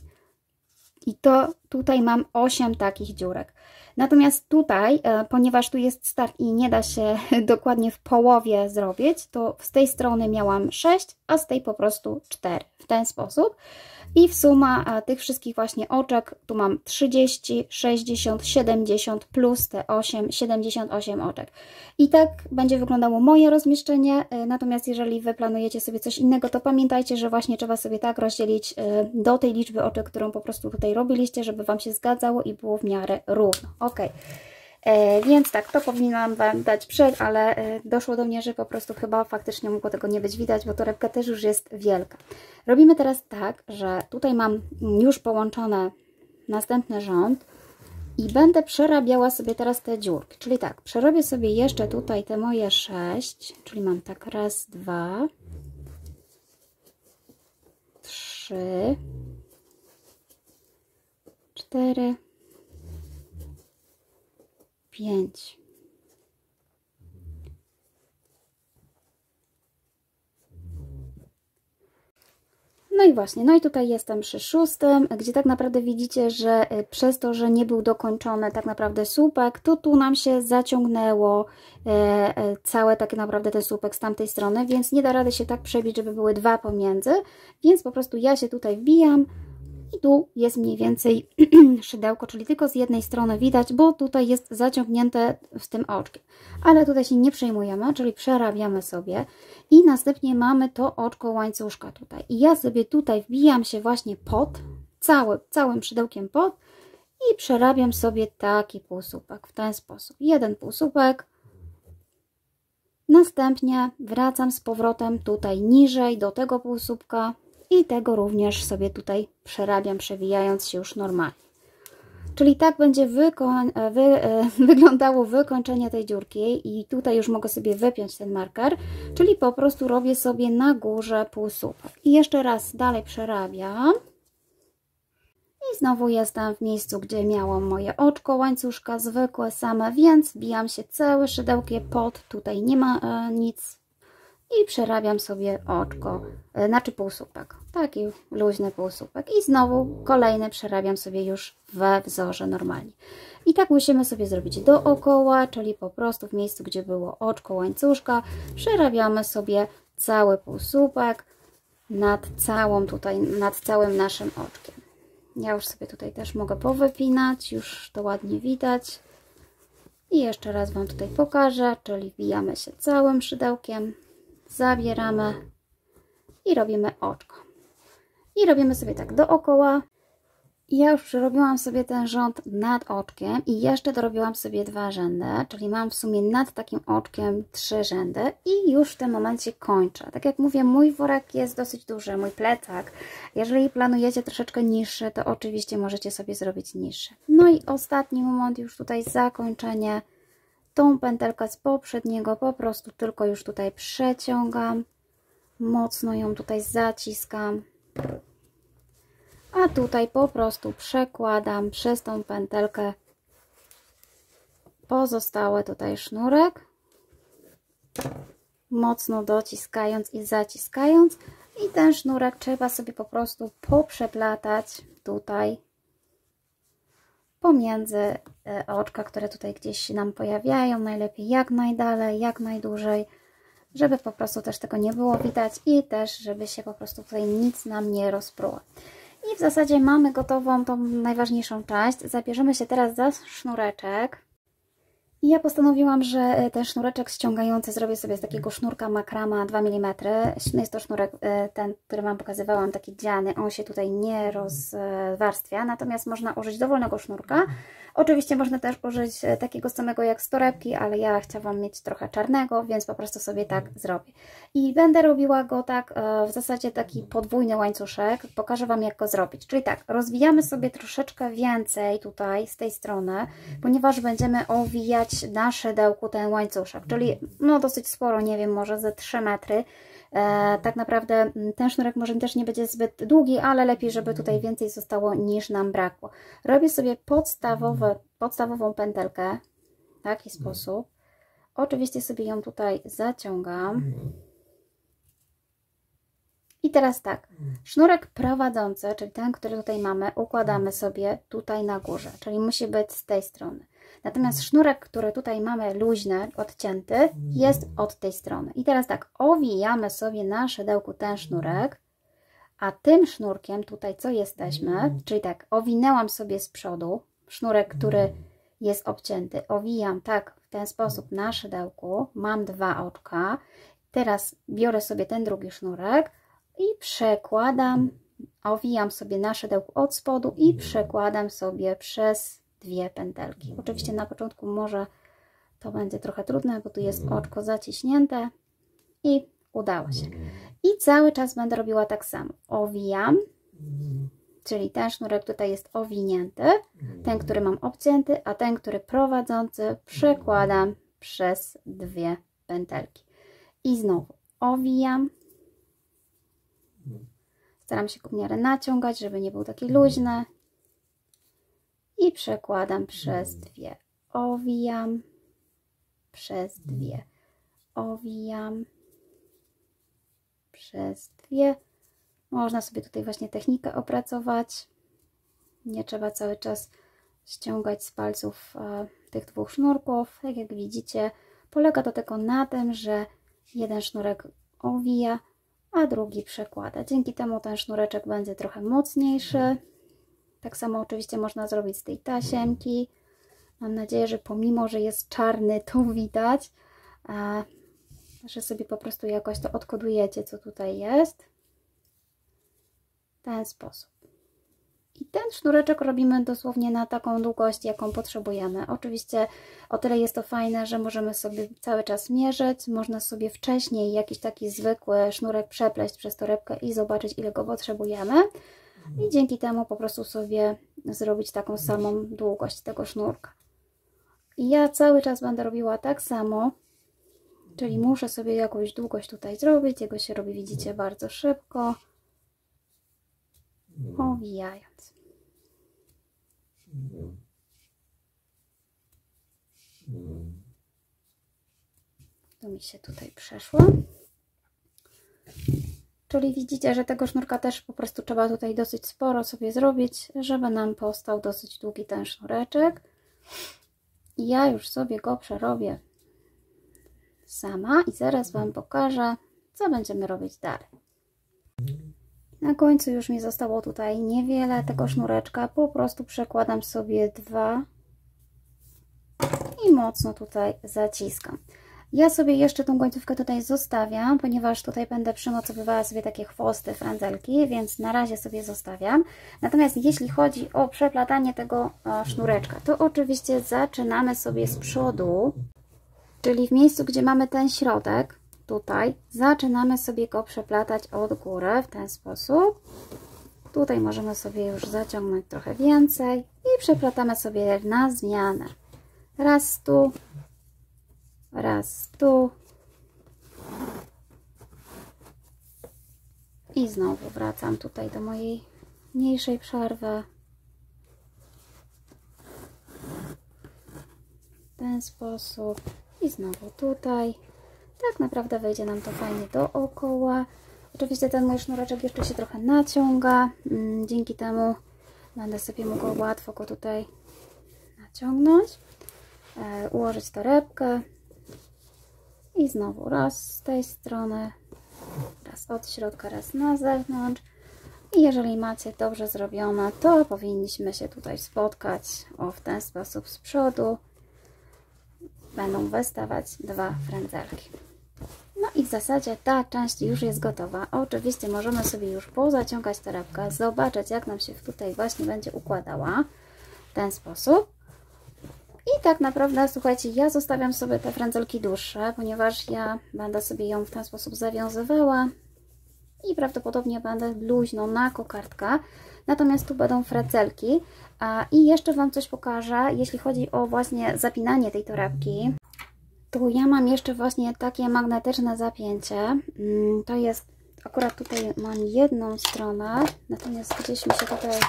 I to tutaj mam 8 takich dziurek. Natomiast tutaj, ponieważ tu jest start i nie da się dokładnie w połowie zrobić, to z tej strony miałam 6, a z tej po prostu 4. W ten sposób. I w suma tych wszystkich właśnie oczek, tu mam 30, 60, 70 plus te 8, 78 oczek. I tak będzie wyglądało moje rozmieszczenie, natomiast jeżeli Wy planujecie sobie coś innego, to pamiętajcie, że właśnie trzeba sobie tak rozdzielić do tej liczby oczek, którą po prostu tutaj robiliście, żeby Wam się zgadzało i było w miarę równo. Ok. Więc tak, to powinnam Wam dać przed, ale doszło do mnie, że po prostu chyba faktycznie mogło tego nie być widać, bo torebka też już jest wielka. Robimy teraz tak, że tutaj mam już połączony następny rząd i będę przerabiała sobie teraz te dziurki. Czyli tak, przerobię sobie jeszcze tutaj te moje 6, czyli mam tak raz, 2, 3, 4, 5. No i właśnie, no i tutaj jestem przy 6, gdzie tak naprawdę widzicie, że przez to, że nie był dokończony tak naprawdę słupek, to tu nam się zaciągnęło całe tak naprawdę ten słupek z tamtej strony, więc nie da rady się tak przebić, żeby były 2 pomiędzy, więc po prostu ja się tutaj wbijam i tu jest mniej więcej szydełko, czyli tylko z jednej strony widać, bo tutaj jest zaciągnięte z tym oczkiem. Ale tutaj się nie przejmujemy, czyli przerabiamy sobie i następnie mamy to oczko łańcuszka tutaj. I ja sobie tutaj wbijam się właśnie pod, całym szydełkiem pod i przerabiam sobie taki półsłupek w ten sposób. Jeden półsłupek. Następnie wracam z powrotem tutaj niżej do tego półsłupka. I tego również sobie tutaj przerabiam, przewijając się już normalnie. Czyli tak będzie wyglądało wykończenie tej dziurki i tutaj już mogę sobie wypiąć ten marker, czyli po prostu robię sobie na górze półsłupek. I jeszcze raz dalej przerabiam. I znowu jestem w miejscu, gdzie miałam moje oczko łańcuszka zwykłe same, więc wbijam się całe szydełkiem pod, tutaj nie ma nic. I przerabiam sobie oczko, znaczy półsłupek, taki luźny półsłupek i znowu kolejny przerabiam sobie już we wzorze normalnie. I tak musimy sobie zrobić dookoła, czyli po prostu w miejscu, gdzie było oczko łańcuszka, przerabiamy sobie cały półsłupek nad całym naszym oczkiem. Ja już sobie tutaj też mogę powypinać, już to ładnie widać. I jeszcze raz Wam tutaj pokażę, czyli wbijamy się całym szydełkiem. Zabieramy i robimy oczko. I robimy sobie tak dookoła. Ja już przerobiłam sobie ten rząd nad oczkiem i jeszcze dorobiłam sobie 2 rzędy, czyli mam w sumie nad takim oczkiem 3 rzędy i już w tym momencie kończę. Tak jak mówię, mój worek jest dosyć duży, mój plecak. Jeżeli planujecie troszeczkę niższy, to oczywiście możecie sobie zrobić niższy. No i ostatni moment, już tutaj zakończenie. Tą pętelkę z poprzedniego po prostu tylko już tutaj przeciągam, mocno ją tutaj zaciskam, a tutaj po prostu przekładam przez tą pętelkę pozostały tutaj sznurek, mocno dociskając i zaciskając i ten sznurek trzeba sobie po prostu poprzeplatać tutaj pomiędzy oczka, które tutaj gdzieś się nam pojawiają, najlepiej jak najdalej, jak najdłużej, żeby po prostu też tego nie było widać i też, żeby się po prostu tutaj nic nam nie rozpruło. I w zasadzie mamy gotową tą najważniejszą część. Zabierzemy się teraz za sznureczek. I ja postanowiłam, że ten sznureczek ściągający zrobię sobie z takiego sznurka makrama 2 mm. Jest to sznurek ten, który Wam pokazywałam, taki dziany. On się tutaj nie rozwarstwia, natomiast można użyć dowolnego sznurka. Oczywiście można też użyć takiego samego jak z torebki, ale ja chciałam mieć trochę czarnego, więc po prostu sobie tak zrobię. I będę robiła go tak, w zasadzie taki podwójny łańcuszek. Pokażę Wam, jak go zrobić. Czyli tak, rozwijamy sobie troszeczkę więcej tutaj z tej strony, ponieważ będziemy owijać na szydełku ten łańcuszek, czyli no dosyć sporo, nie wiem, może ze 3 metry. Tak naprawdę ten sznurek może też nie będzie zbyt długi, ale lepiej, żeby tutaj więcej zostało niż nam brakło. Robię sobie podstawową pętelkę w taki sposób. Oczywiście sobie ją tutaj zaciągam. I teraz tak, sznurek prowadzący, czyli ten, który tutaj mamy, układamy sobie tutaj na górze, czyli musi być z tej strony. Natomiast sznurek, który tutaj mamy luźny, odcięty, jest od tej strony. I teraz tak, owijamy sobie na szydełku ten sznurek, a tym sznurkiem tutaj co jesteśmy, czyli tak, owinęłam sobie z przodu sznurek, który jest obcięty, owijam tak w ten sposób na szydełku, mam 2 oczka, teraz biorę sobie ten drugi sznurek i przekładam, owijam sobie na szydełku od spodu i przekładam sobie przez 2 pętelki. Oczywiście na początku może to będzie trochę trudne, bo tu jest oczko zaciśnięte i udało się. I cały czas będę robiła tak samo. Owijam, czyli ten sznurek tutaj jest owinięty, ten, który mam obcięty, a ten, który prowadzący, przekładam przez 2 pętelki. I znowu owijam. Staram się w miarę naciągać, żeby nie był taki luźny. I przekładam przez 2. Owijam, przez 2. Owijam, przez 2. Można sobie tutaj właśnie technikę opracować. Nie trzeba cały czas ściągać z palców tych 2 sznurków. Tak jak widzicie, polega to tylko na tym, że jeden sznurek owija, a drugi przekłada. Dzięki temu ten sznureczek będzie trochę mocniejszy. Tak samo oczywiście można zrobić z tej tasiemki. Mam nadzieję, że pomimo, że jest czarny, to widać, że sobie po prostu jakoś to odkodujecie, co tutaj jest. W ten sposób. I ten sznureczek robimy dosłownie na taką długość, jaką potrzebujemy. Oczywiście o tyle jest to fajne, że możemy sobie cały czas mierzyć. Można sobie wcześniej jakiś taki zwykły sznurek przepleść przez torebkę i zobaczyć, ile go potrzebujemy. I dzięki temu po prostu sobie zrobić taką samą długość tego sznurka. I ja cały czas będę robiła tak samo, czyli muszę sobie jakąś długość tutaj zrobić. Jego się robi, widzicie, bardzo szybko, owijając. To mi się tutaj przeszło. Czyli widzicie, że tego sznurka też po prostu trzeba tutaj dosyć sporo sobie zrobić, żeby nam powstał dosyć długi ten sznureczek. I ja już sobie go przerobię sama i zaraz Wam pokażę, co będziemy robić dalej. Na końcu już mi zostało tutaj niewiele tego sznureczka, po prostu przekładam sobie 2 i mocno tutaj zaciskam. Ja sobie jeszcze tą końcówkę tutaj zostawiam, ponieważ tutaj będę przymocowywała sobie takie chwosty, frędzelki, więc na razie sobie zostawiam. Natomiast jeśli chodzi o przeplatanie tego sznureczka, to oczywiście zaczynamy sobie z przodu, czyli w miejscu, gdzie mamy ten środek, tutaj zaczynamy sobie go przeplatać od góry w ten sposób. Tutaj możemy sobie już zaciągnąć trochę więcej i przeplatamy sobie na zmianę. Raz tu, raz tu i znowu wracam tutaj do mojej mniejszej przerwy. W ten sposób i znowu tutaj. Tak naprawdę wyjdzie nam to fajnie dookoła. Oczywiście ten mój sznureczek jeszcze się trochę naciąga. Dzięki temu będę sobie mogła łatwo go tutaj naciągnąć. Ułożyć torebkę. I znowu raz z tej strony, raz od środka, raz na zewnątrz. I jeżeli macie dobrze zrobione, to powinniśmy się tutaj spotkać w ten sposób z przodu. Będą wystawać 2 frędzelki. No i w zasadzie ta część już jest gotowa. Oczywiście możemy sobie już pozaciągać torebkę, zobaczyć, jak nam się tutaj właśnie będzie układała w ten sposób. I tak naprawdę, słuchajcie, ja zostawiam sobie te frędzelki dłuższe, ponieważ ja będę sobie ją w ten sposób zawiązywała i prawdopodobnie będę luźno na kokardkę. Natomiast tu będą frędzelki. I jeszcze Wam coś pokażę, jeśli chodzi o właśnie zapinanie tej torebki. Tu ja mam jeszcze właśnie takie magnetyczne zapięcie. To jest, akurat tutaj mam jedną stronę, natomiast gdzieś mi się tutaj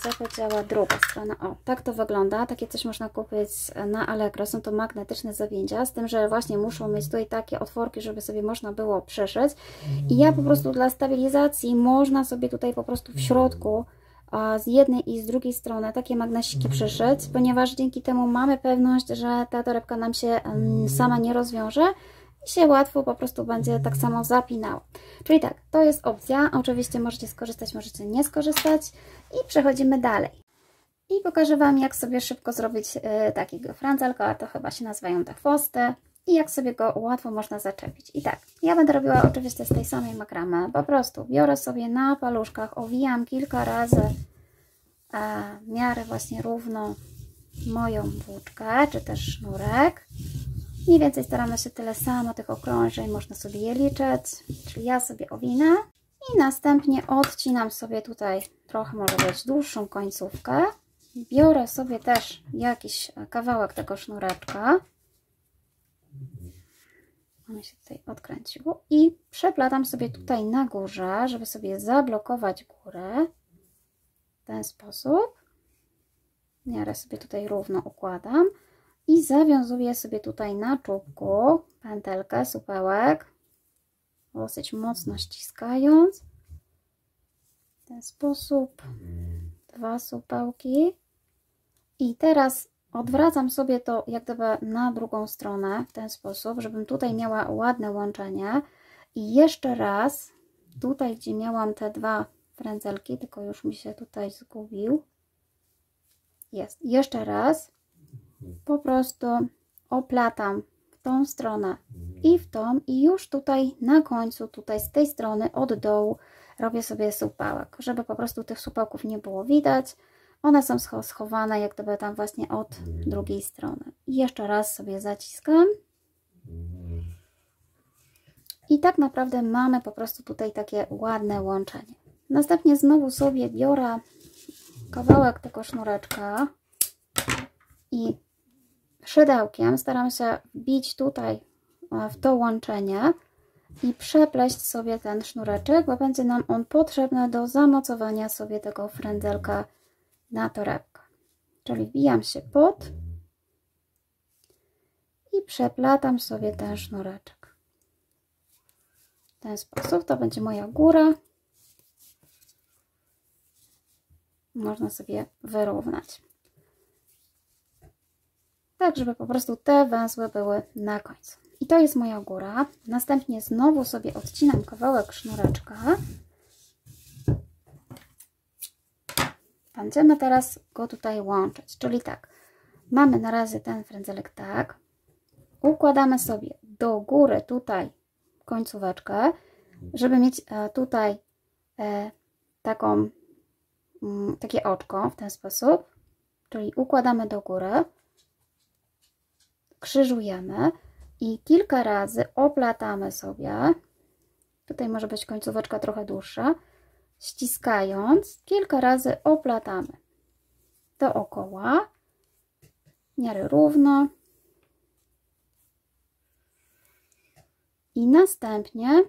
zapowiedziała druga strona. O, tak to wygląda. Takie coś można kupić na Allegro. Są to magnetyczne zawięcia, z tym, że właśnie muszą mieć tutaj takie otworki, żeby sobie można było przeszyć. I ja po prostu dla stabilizacji można sobie tutaj po prostu w środku z jednej i z drugiej strony takie magnesiki przyszyć, ponieważ dzięki temu mamy pewność, że ta torebka nam się sama nie rozwiąże i się łatwo po prostu będzie tak samo zapinała. Czyli tak, to jest opcja. Oczywiście możecie skorzystać, możecie nie skorzystać i przechodzimy dalej. I pokażę Wam, jak sobie szybko zrobić takiego frędzelka, to chyba się nazywają te chwosty, i jak sobie go łatwo można zaczepić. I tak, ja będę robiła oczywiście z tej samej makramy. Po prostu biorę sobie na paluszkach, owijam kilka razy w miarę właśnie równo moją włóczkę, czy też sznurek. Mniej więcej staramy się tyle samo tych okrążeń, można sobie je liczyć. Czyli ja sobie owinę i następnie odcinam sobie tutaj trochę, może być dłuższą końcówkę. Biorę sobie też jakiś kawałek tego sznureczka. On się tutaj odkręcił. I przeplatam sobie tutaj na górze, żeby sobie zablokować górę. W ten sposób. W miarę sobie tutaj równo układam. I zawiązuję sobie tutaj na czubku pętelkę, supełek. Dosyć mocno ściskając. W ten sposób. Dwa supełki. I teraz odwracam sobie to jak gdyby na drugą stronę, w ten sposób, żebym tutaj miała ładne łączenie. I jeszcze raz, tutaj gdzie miałam te dwa frędzelki, tylko już mi się tutaj zgubił. Jest. Jeszcze raz po prostu oplatam w tą stronę i w tą i już tutaj na końcu, tutaj z tej strony od dołu robię sobie supełek, żeby po prostu tych supełków nie było widać. One są schowane jak gdyby tam właśnie od drugiej strony. I jeszcze raz sobie zaciskam. I tak naprawdę mamy po prostu tutaj takie ładne łączenie. Następnie znowu sobie biorę kawałek tego sznureczka i szydełkiem staram się wbić tutaj w to łączenie i przepleść sobie ten sznureczek, bo będzie nam on potrzebny do zamocowania sobie tego frędzelka na torebkę. Czyli wbijam się pod i przeplatam sobie ten sznureczek. W ten sposób to będzie moja góra. Można sobie wyrównać. Tak, żeby po prostu te węzły były na końcu. I to jest moja góra. Następnie znowu sobie odcinam kawałek sznureczka. Będziemy teraz go tutaj łączyć. Czyli tak, mamy na razie ten frędzelek tak. Układamy sobie do góry tutaj końcóweczkę, żeby mieć tutaj takie oczko w ten sposób. Czyli układamy do góry. Krzyżujemy i kilka razy oplatamy sobie, tutaj może być końcóweczka trochę dłuższa, ściskając, kilka razy oplatamy dookoła, w miarę równo i następnie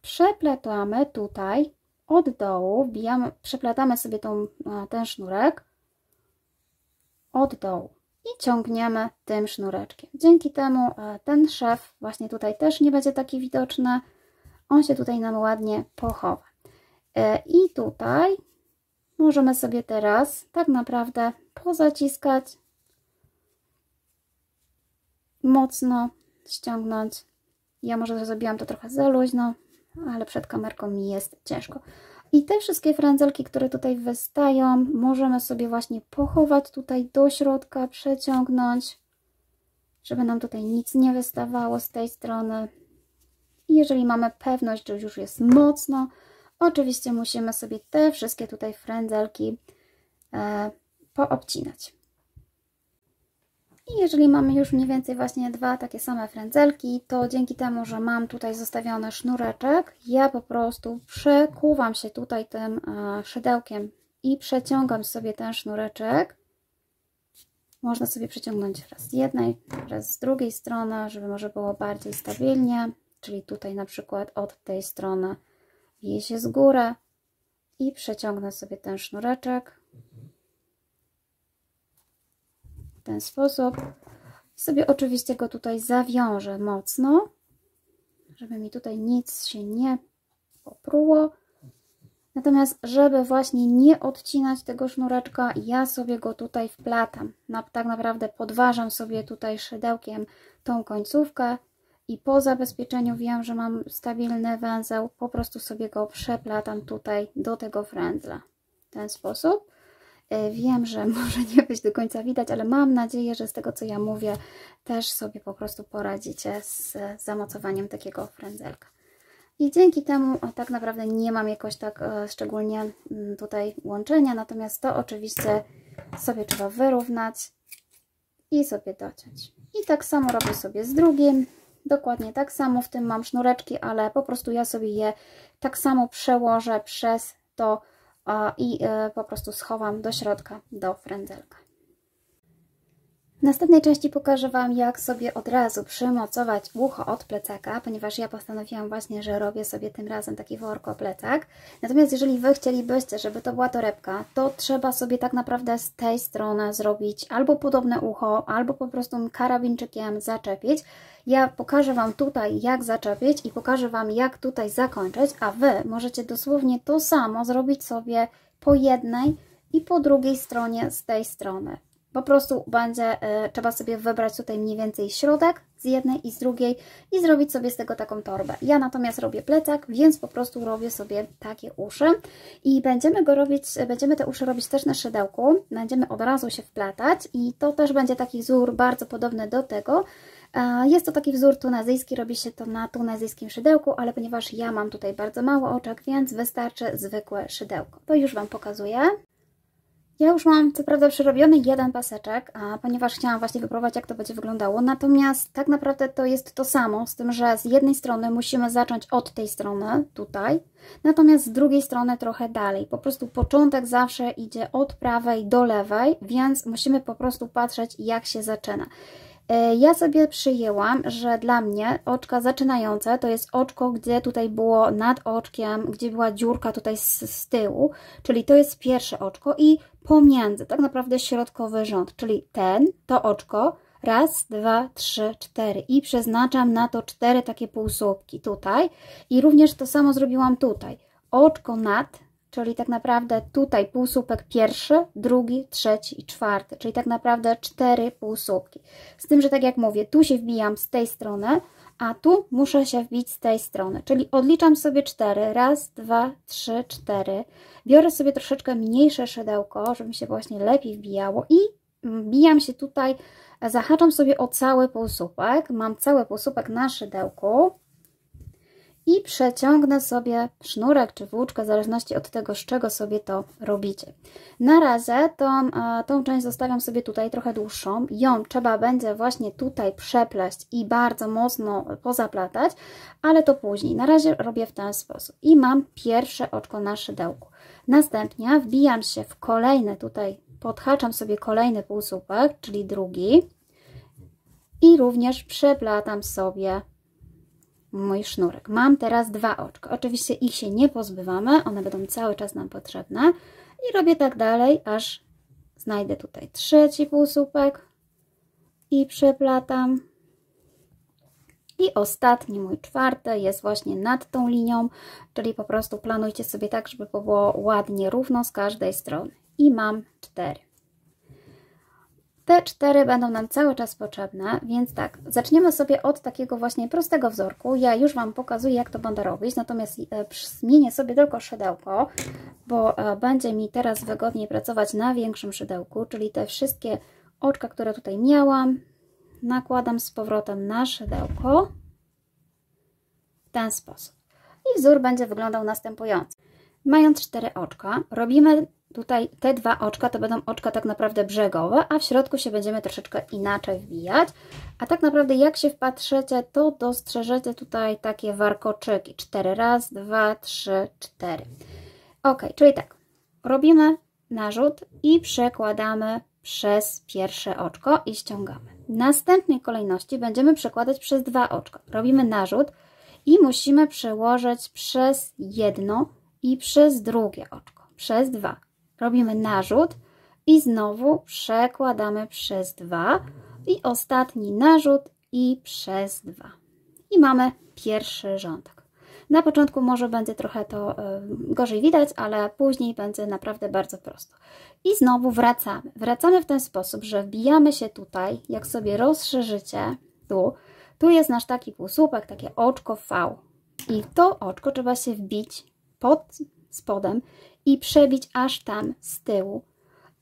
przeplatamy tutaj od dołu, przeplatamy sobie ten sznurek od dołu. I ciągniemy tym sznureczkiem. Dzięki temu ten szef właśnie tutaj też nie będzie taki widoczny. On się tutaj nam ładnie pochowa. I tutaj możemy sobie teraz tak naprawdę pozaciskać, mocno ściągnąć. Ja może zrobiłam to trochę za luźno, ale przed kamerką mi jest ciężko. I te wszystkie frędzelki, które tutaj wystają, możemy sobie właśnie pochować tutaj do środka, przeciągnąć, żeby nam tutaj nic nie wystawało z tej strony. I jeżeli mamy pewność, że już jest mocno, oczywiście musimy sobie te wszystkie tutaj frędzelki poobcinać. I jeżeli mamy już mniej więcej właśnie dwa takie same frędzelki, to dzięki temu, że mam tutaj zostawiony sznureczek, ja po prostu przekuwam się tutaj tym szydełkiem i przeciągam sobie ten sznureczek. Można sobie przeciągnąć raz z jednej, raz z drugiej strony, żeby może było bardziej stabilnie. Czyli tutaj na przykład od tej strony wije się z góry i przeciągnę sobie ten sznureczek. ten sposób. Sobie oczywiście go tutaj zawiążę mocno, żeby mi tutaj nic się nie popruło. Natomiast, żeby właśnie nie odcinać tego sznureczka, ja sobie go tutaj wplatam. Tak naprawdę podważam sobie tutaj szydełkiem tą końcówkę i po zabezpieczeniu wiem, że mam stabilny węzeł, po prostu sobie go przeplatam tutaj do tego frędzla. W ten sposób. Wiem, że może nie być do końca widać, ale mam nadzieję, że z tego, co ja mówię, też sobie po prostu poradzicie z zamocowaniem takiego frędzelka. I dzięki temu tak naprawdę nie mam jakoś tak szczególnie tutaj łączenia, natomiast to oczywiście sobie trzeba wyrównać i sobie dociąć. I tak samo robię sobie z drugim, dokładnie tak samo, w tym mam sznureczki, ale po prostu ja sobie je tak samo przełożę przez to i po prostu schowam do środka, do frędzelka. W następnej części pokażę Wam, jak sobie od razu przymocować ucho od plecaka, ponieważ ja postanowiłam właśnie, że robię sobie tym razem taki worko-plecak. Natomiast jeżeli Wy chcielibyście, żeby to była torebka, to trzeba sobie tak naprawdę z tej strony zrobić albo podobne ucho, albo po prostu karabinczykiem zaczepić. Ja pokażę Wam tutaj, jak zaczepić i pokażę Wam, jak tutaj zakończyć, a Wy możecie dosłownie to samo zrobić sobie po jednej i po drugiej stronie z tej strony. Po prostu będzie, trzeba sobie wybrać tutaj mniej więcej środek z jednej i z drugiej i zrobić sobie z tego taką torbę. Ja natomiast robię plecak, więc po prostu robię sobie takie uszy i będziemy te uszy robić też na szydełku. Będziemy od razu się wplatać i to też będzie taki wzór bardzo podobny do tego. Jest to taki wzór tunezyjski, robi się to na tunezyjskim szydełku, ale ponieważ ja mam tutaj bardzo mało oczek, więc wystarczy zwykłe szydełko. To już Wam pokazuję. Ja już mam co prawda przerobiony jeden paseczek, ponieważ chciałam właśnie wypróbować, jak to będzie wyglądało. Natomiast tak naprawdę to jest to samo, z tym, że z jednej strony musimy zacząć od tej strony, tutaj, natomiast z drugiej strony trochę dalej. Po prostu początek zawsze idzie od prawej do lewej, więc musimy po prostu patrzeć, jak się zaczyna. Ja sobie przyjęłam, że dla mnie oczka zaczynające to jest oczko, gdzie tutaj było nad oczkiem, gdzie była dziurka tutaj z tyłu, czyli to jest pierwsze oczko i pomiędzy tak naprawdę środkowy rząd, czyli to oczko, raz, dwa, trzy, cztery i przeznaczam na to 4 takie półsłupki tutaj i również to samo zrobiłam tutaj, oczko nad, czyli tak naprawdę tutaj półsłupek pierwszy, drugi, trzeci i czwarty, czyli tak naprawdę 4 półsłupki. Z tym, że tak jak mówię, tu się wbijam z tej strony, a tu muszę się wbić z tej strony, czyli odliczam sobie 4, raz, 2, 3, 4. Biorę sobie troszeczkę mniejsze szydełko, żeby mi się właśnie lepiej wbijało i wbijam się tutaj, zahaczam sobie o cały półsłupek, mam cały półsłupek na szydełku. I przeciągnę sobie sznurek czy włóczkę, w zależności od tego, z czego sobie to robicie. Na razie tą część zostawiam sobie tutaj trochę dłuższą. Ją trzeba będzie właśnie tutaj przepleść i bardzo mocno pozaplatać, ale to później. Na razie robię w ten sposób. I mam pierwsze oczko na szydełku. Następnie wbijam się w kolejny tutaj, podhaczam sobie kolejny półsłupek, czyli drugi. I również przeplatam sobie mój sznurek. Mam teraz 2 oczka. Oczywiście ich się nie pozbywamy, one będą cały czas nam potrzebne. I robię tak dalej, aż znajdę tutaj 3. półsłupek i przeplatam. I ostatni, mój 4. jest właśnie nad tą linią, czyli po prostu planujcie sobie tak, żeby było ładnie równo z każdej strony. I mam 4. Te 4 będą nam cały czas potrzebne, więc tak, zaczniemy sobie od takiego właśnie prostego wzorku. Ja już Wam pokazuję, jak to będę robić, natomiast zmienię sobie tylko szydełko, bo będzie mi teraz wygodniej pracować na większym szydełku, czyli te wszystkie oczka, które tutaj miałam, nakładam z powrotem na szydełko w ten sposób. I wzór będzie wyglądał następująco. Mając 4 oczka, robimy tutaj te 2 oczka, to będą oczka tak naprawdę brzegowe, a w środku się będziemy troszeczkę inaczej wbijać. A tak naprawdę jak się wpatrzycie, to dostrzeżecie tutaj takie warkoczyki. 4, raz, 2, 3, 4. Ok, czyli tak, robimy narzut i przekładamy przez pierwsze oczko i ściągamy. W następnej kolejności będziemy przekładać przez 2 oczka. Robimy narzut i musimy przełożyć przez jedno i przez drugie oczko, przez 2. Robimy narzut i znowu przekładamy przez 2 i ostatni narzut i przez 2. I mamy pierwszy rządek. Na początku może będzie trochę to gorzej widać, ale później będzie naprawdę bardzo prosto. I znowu wracamy. Wracamy w ten sposób, że wbijamy się tutaj, jak sobie rozszerzycie, tu jest nasz taki półsłupek, takie oczko V. I w to oczko trzeba się wbić pod spodem i przebić aż tam z tyłu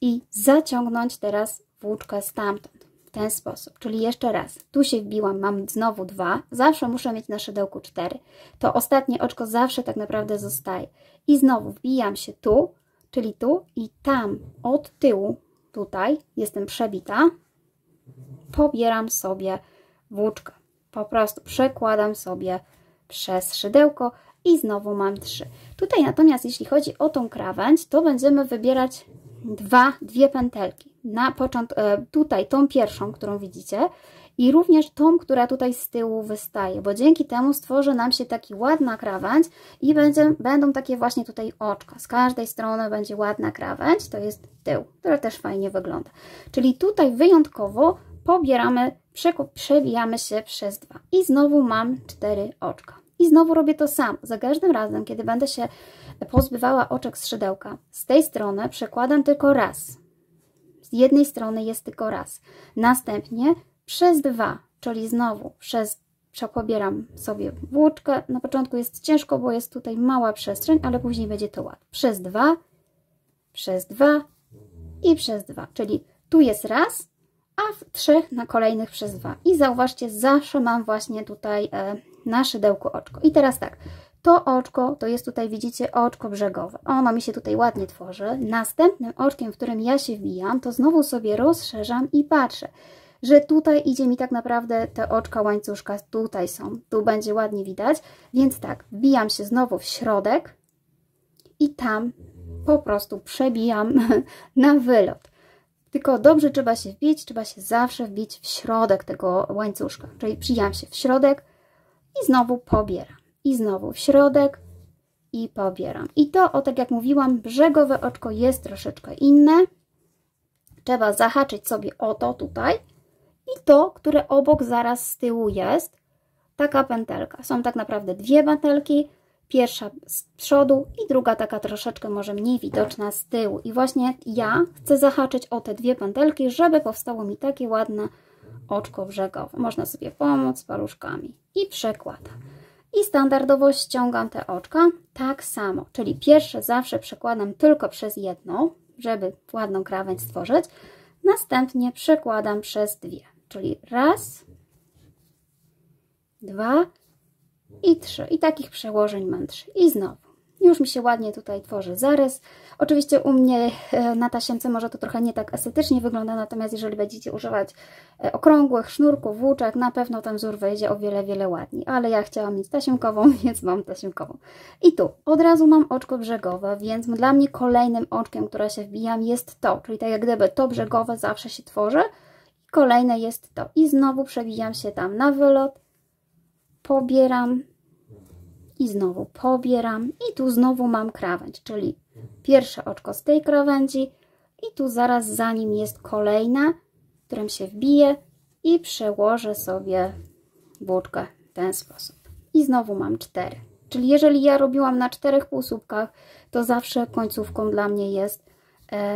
i zaciągnąć teraz włóczkę stamtąd. W ten sposób, czyli jeszcze raz, tu się wbiłam, mam znowu 2, zawsze muszę mieć na szydełku 4. To ostatnie oczko zawsze tak naprawdę zostaje. I znowu wbijam się tu, czyli tu i tam od tyłu, tutaj jestem przebita, pobieram sobie włóczkę. Po prostu przekładam sobie przez szydełko i znowu mam 3. Tutaj natomiast jeśli chodzi o tą krawędź, to będziemy wybierać dwie pętelki. Na początku, tutaj tą pierwszą, którą widzicie i również tą, która tutaj z tyłu wystaje, bo dzięki temu stworzy nam się taka ładna krawędź i będą takie właśnie tutaj oczka. Z każdej strony będzie ładna krawędź, to jest tył, która też fajnie wygląda. Czyli tutaj wyjątkowo pobieramy, przebijamy się przez 2 i znowu mam 4 oczka. I znowu robię to samo. Za każdym razem, kiedy będę się pozbywała oczek z szydełka, z tej strony przekładam tylko raz. Z jednej strony jest tylko raz. Następnie przez 2, czyli znowu pobieram sobie włóczkę. Na początku jest ciężko, bo jest tutaj mała przestrzeń, ale później będzie to łatwo. Przez 2 i przez 2. Czyli tu jest raz, a w 3 na kolejnych przez 2. I zauważcie, zawsze mam właśnie tutaj na szydełku oczko. I teraz tak, to oczko to jest tutaj, widzicie, oczko brzegowe. Ono mi się tutaj ładnie tworzy. Następnym oczkiem, w którym ja się wbijam, to znowu sobie rozszerzam i patrzę, że tutaj idzie mi tak naprawdę te oczka łańcuszka, tutaj są. Tu będzie ładnie widać. Więc tak, wbijam się znowu w środek i tam po prostu przebijam na wylot. Tylko dobrze trzeba się wbić, trzeba się zawsze wbić w środek tego łańcuszka. Czyli wbijam się w środek i znowu pobieram. I znowu w środek i pobieram. I to, tak jak mówiłam, brzegowe oczko jest troszeczkę inne. Trzeba zahaczyć sobie o to tutaj i to, które obok zaraz z tyłu jest, taka pętelka. Są tak naprawdę 2 pętelki. Pierwsza z przodu i druga taka troszeczkę może mniej widoczna z tyłu. I właśnie ja chcę zahaczyć o te 2 pętelki, żeby powstało mi takie ładne oczko brzegowe. Można sobie pomóc paluszkami i przekładam. I standardowo ściągam te oczka tak samo, czyli pierwsze zawsze przekładam tylko przez jedną, żeby ładną krawędź stworzyć. Następnie przekładam przez 2, czyli raz, 2 i 3. I takich przełożeń mam 3. I znowu. Już mi się ładnie tutaj tworzy zarys. Oczywiście u mnie na tasiemce może to trochę nie tak estetycznie wygląda, natomiast jeżeli będziecie używać okrągłych sznurków, włóczek, na pewno ten wzór wyjdzie o wiele, wiele ładniej. Ale ja chciałam mieć tasiemkową, więc mam tasiemkową. I tu od razu mam oczko brzegowe, więc dla mnie kolejnym oczkiem, które się wbijam, jest to. Czyli tak jak gdyby to brzegowe zawsze się tworzy. I kolejne jest to. I znowu przebijam się tam na wylot. Pobieram. I znowu pobieram i tu znowu mam krawędź, czyli pierwsze oczko z tej krawędzi i tu zaraz za nim jest kolejna, którym się wbiję i przełożę sobie włóczkę w ten sposób. I znowu mam 4. Czyli jeżeli ja robiłam na 4 półsłupkach, to zawsze końcówką dla mnie jest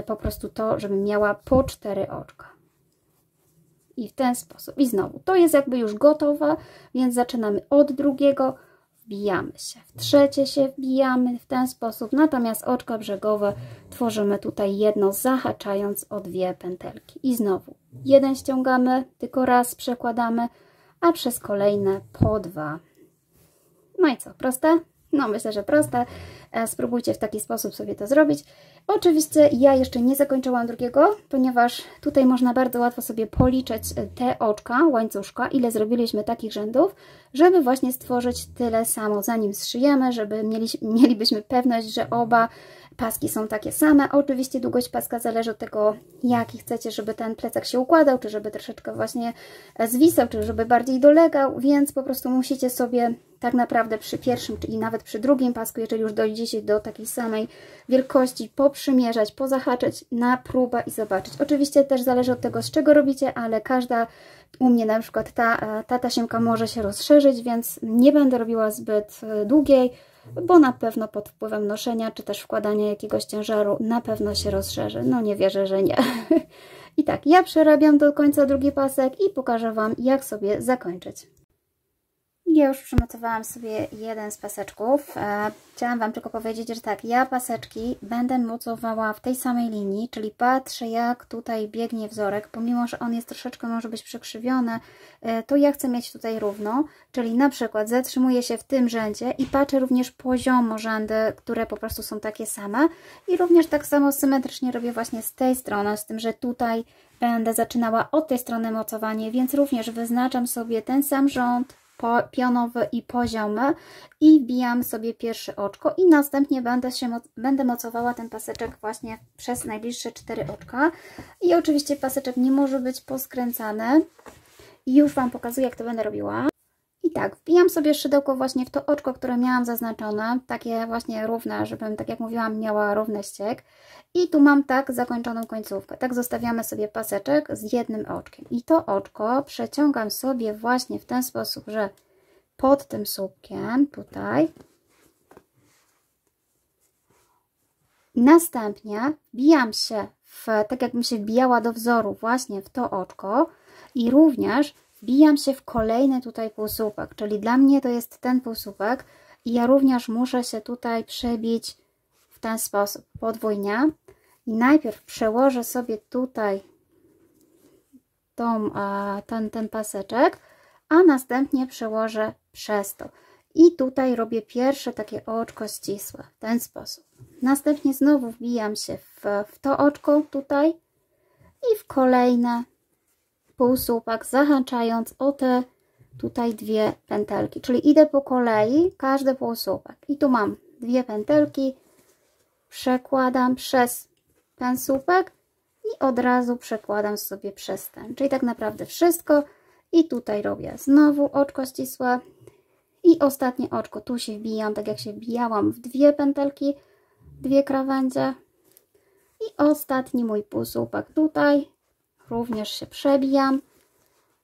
po prostu to, żebym miała po 4 oczka. I w ten sposób. I znowu, to jest jakby już gotowe, więc zaczynamy od drugiego. Wbijamy się, w trzecie się wbijamy w ten sposób, natomiast oczka brzegowe tworzymy tutaj jedno, zahaczając o 2 pętelki. I znowu, jeden ściągamy, tylko raz przekładamy, a przez kolejne po 2. No i co, proste? No myślę, że proste. Spróbujcie w taki sposób sobie to zrobić. Oczywiście ja jeszcze nie zakończyłam drugiego, ponieważ tutaj można bardzo łatwo sobie policzyć te oczka, łańcuszka, ile zrobiliśmy takich rzędów, żeby właśnie stworzyć tyle samo, zanim zszyjemy, żeby mielibyśmy pewność, że oba paski są takie same. Oczywiście długość paska zależy od tego, jaki chcecie, żeby ten plecak się układał, czy żeby troszeczkę właśnie zwisał, czy żeby bardziej dolegał, więc po prostu musicie sobie tak naprawdę przy pierwszym, czyli nawet przy drugim pasku, jeżeli już dojdziecie do takiej samej wielkości, poprzymierzać, pozahaczyć na próbę i zobaczyć. Oczywiście też zależy od tego, z czego robicie, ale każda, u mnie na przykład ta tasiemka może się rozszerzyć, więc nie będę robiła zbyt długiej, bo na pewno pod wpływem noszenia, czy też wkładania jakiegoś ciężaru na pewno się rozszerzy. No nie wierzę, że nie. I tak, ja przerabiam do końca drugi pasek i pokażę Wam, jak sobie zakończyć. Ja już przymocowałam sobie jeden z paseczków. Chciałam Wam tylko powiedzieć, że tak, ja paseczki będę mocowała w tej samej linii, czyli patrzę, jak tutaj biegnie wzorek, pomimo że on jest troszeczkę, może być przekrzywiony, to ja chcę mieć tutaj równo, czyli na przykład zatrzymuję się w tym rzędzie i patrzę również poziomo rzędy, które po prostu są takie same i również tak samo symetrycznie robię właśnie z tej strony, z tym, że tutaj będę zaczynała od tej strony mocowanie, więc również wyznaczam sobie ten sam rząd, pionowy i poziomy i wbijam sobie pierwsze oczko i następnie będę mocowała ten paseczek właśnie przez najbliższe 4 oczka i oczywiście paseczek nie może być poskręcany i już Wam pokazuję, jak to będę robiła. I tak, wbijam sobie szydełko właśnie w to oczko, które miałam zaznaczone, takie właśnie równe, żebym, tak jak mówiłam, miała równy ściek. I tu mam tak zakończoną końcówkę. Tak zostawiamy sobie paseczek z jednym oczkiem. I to oczko przeciągam sobie właśnie w ten sposób, że pod tym słupkiem, tutaj. Następnie wbijam się, tak jakbym się wbijała do wzoru właśnie w to oczko i również wbijam się w kolejny tutaj półsłupek, czyli dla mnie to jest ten półsłupek i ja również muszę się tutaj przebić w ten sposób, podwójnie. I najpierw przełożę sobie tutaj ten paseczek, a następnie przełożę przez to. I tutaj robię pierwsze takie oczko ścisłe, w ten sposób. Następnie znowu wbijam się w to oczko tutaj i w kolejne półsłupek, zahaczając o te tutaj dwie pętelki. Czyli idę po kolei, każdy półsłupek. I tu mam dwie pętelki, przekładam przez ten słupek i od razu przekładam sobie przez ten. Czyli tak naprawdę wszystko. I tutaj robię znowu oczko ścisłe i ostatnie oczko. Tu się wbijam, tak jak się wbijałam w dwie pętelki, dwie krawędzie. I ostatni mój półsłupek tutaj. Również się przebijam,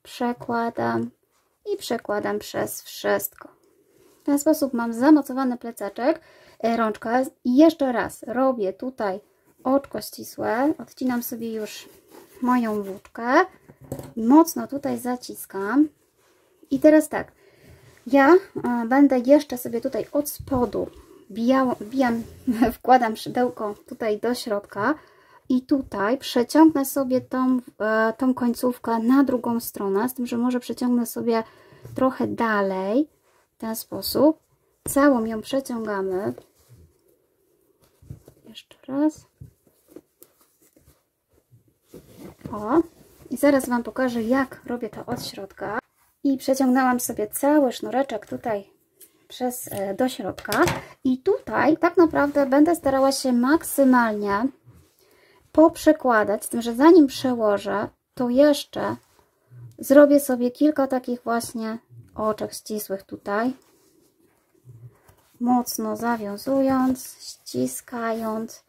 przekładam i przekładam przez wszystko. W ten sposób mam zamocowany plecaczek, rączkę. I jeszcze raz robię tutaj oczko ścisłe. Odcinam sobie już moją włóczkę. Mocno tutaj zaciskam. I teraz tak, ja będę jeszcze sobie tutaj od spodu wkładam szydełko tutaj do środka. I tutaj przeciągnę sobie tą końcówkę na drugą stronę, z tym, że może przeciągnę sobie trochę dalej, w ten sposób. Całą ją przeciągamy. Jeszcze raz. O, i zaraz Wam pokażę, jak robię to od środka. I przeciągnęłam sobie cały sznureczek tutaj do środka. I tutaj tak naprawdę będę starała się maksymalnie poprzekładać, z tym, że zanim przełożę, to jeszcze zrobię sobie kilka takich właśnie oczek ścisłych tutaj, mocno zawiązując, ściskając,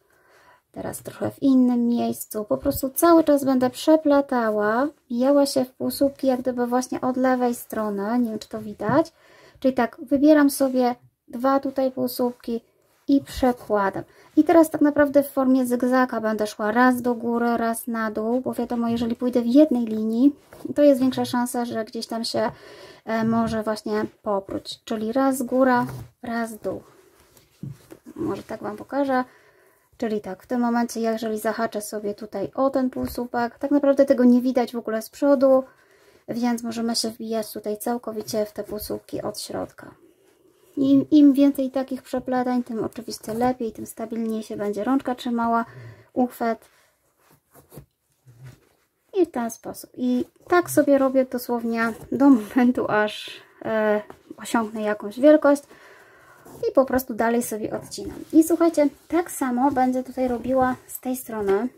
teraz trochę w innym miejscu, po prostu cały czas będę przeplatała, wbijała się w półsłupki jak gdyby właśnie od lewej strony, nie wiem, czy to widać, czyli tak, wybieram sobie dwa tutaj półsłupki i przekładam. I teraz tak naprawdę w formie zygzaka będę szła raz do góry, raz na dół, bo wiadomo, jeżeli pójdę w jednej linii, to jest większa szansa, że gdzieś tam się może właśnie popróć. Czyli raz góra, raz dół. Może tak Wam pokażę. Czyli tak, w tym momencie, jeżeli zahaczę sobie tutaj o ten półsłupek, tak naprawdę tego nie widać w ogóle z przodu, więc możemy się wbijać tutaj całkowicie w te półsłupki od środka. Im więcej takich przeplatań, tym oczywiście lepiej, tym stabilniej się będzie rączka trzymała, uchwyt. I w ten sposób. I tak sobie robię dosłownie do momentu, aż osiągnę jakąś wielkość. I po prostu dalej sobie odcinam. I słuchajcie, tak samo będę tutaj robiła z tej strony,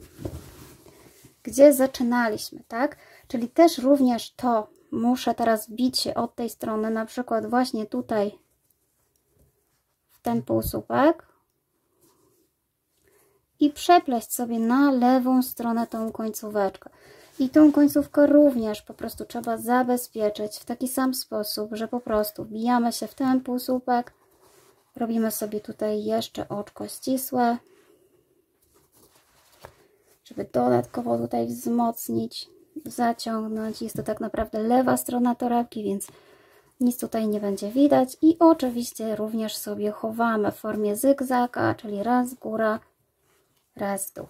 gdzie zaczynaliśmy, tak? Czyli też również to muszę teraz wbić się od tej strony, na przykład właśnie tutaj w ten półsłupek i przepleść sobie na lewą stronę tą końcóweczkę. I tą końcówkę również po prostu trzeba zabezpieczyć w taki sam sposób, że po prostu wbijamy się w ten półsłupek, robimy sobie tutaj jeszcze oczko ścisłe, żeby dodatkowo tutaj wzmocnić, zaciągnąć. Jest to tak naprawdę lewa strona torebki, więc nic tutaj nie będzie widać. I oczywiście również sobie chowamy w formie zygzaka, czyli raz góra, raz dół.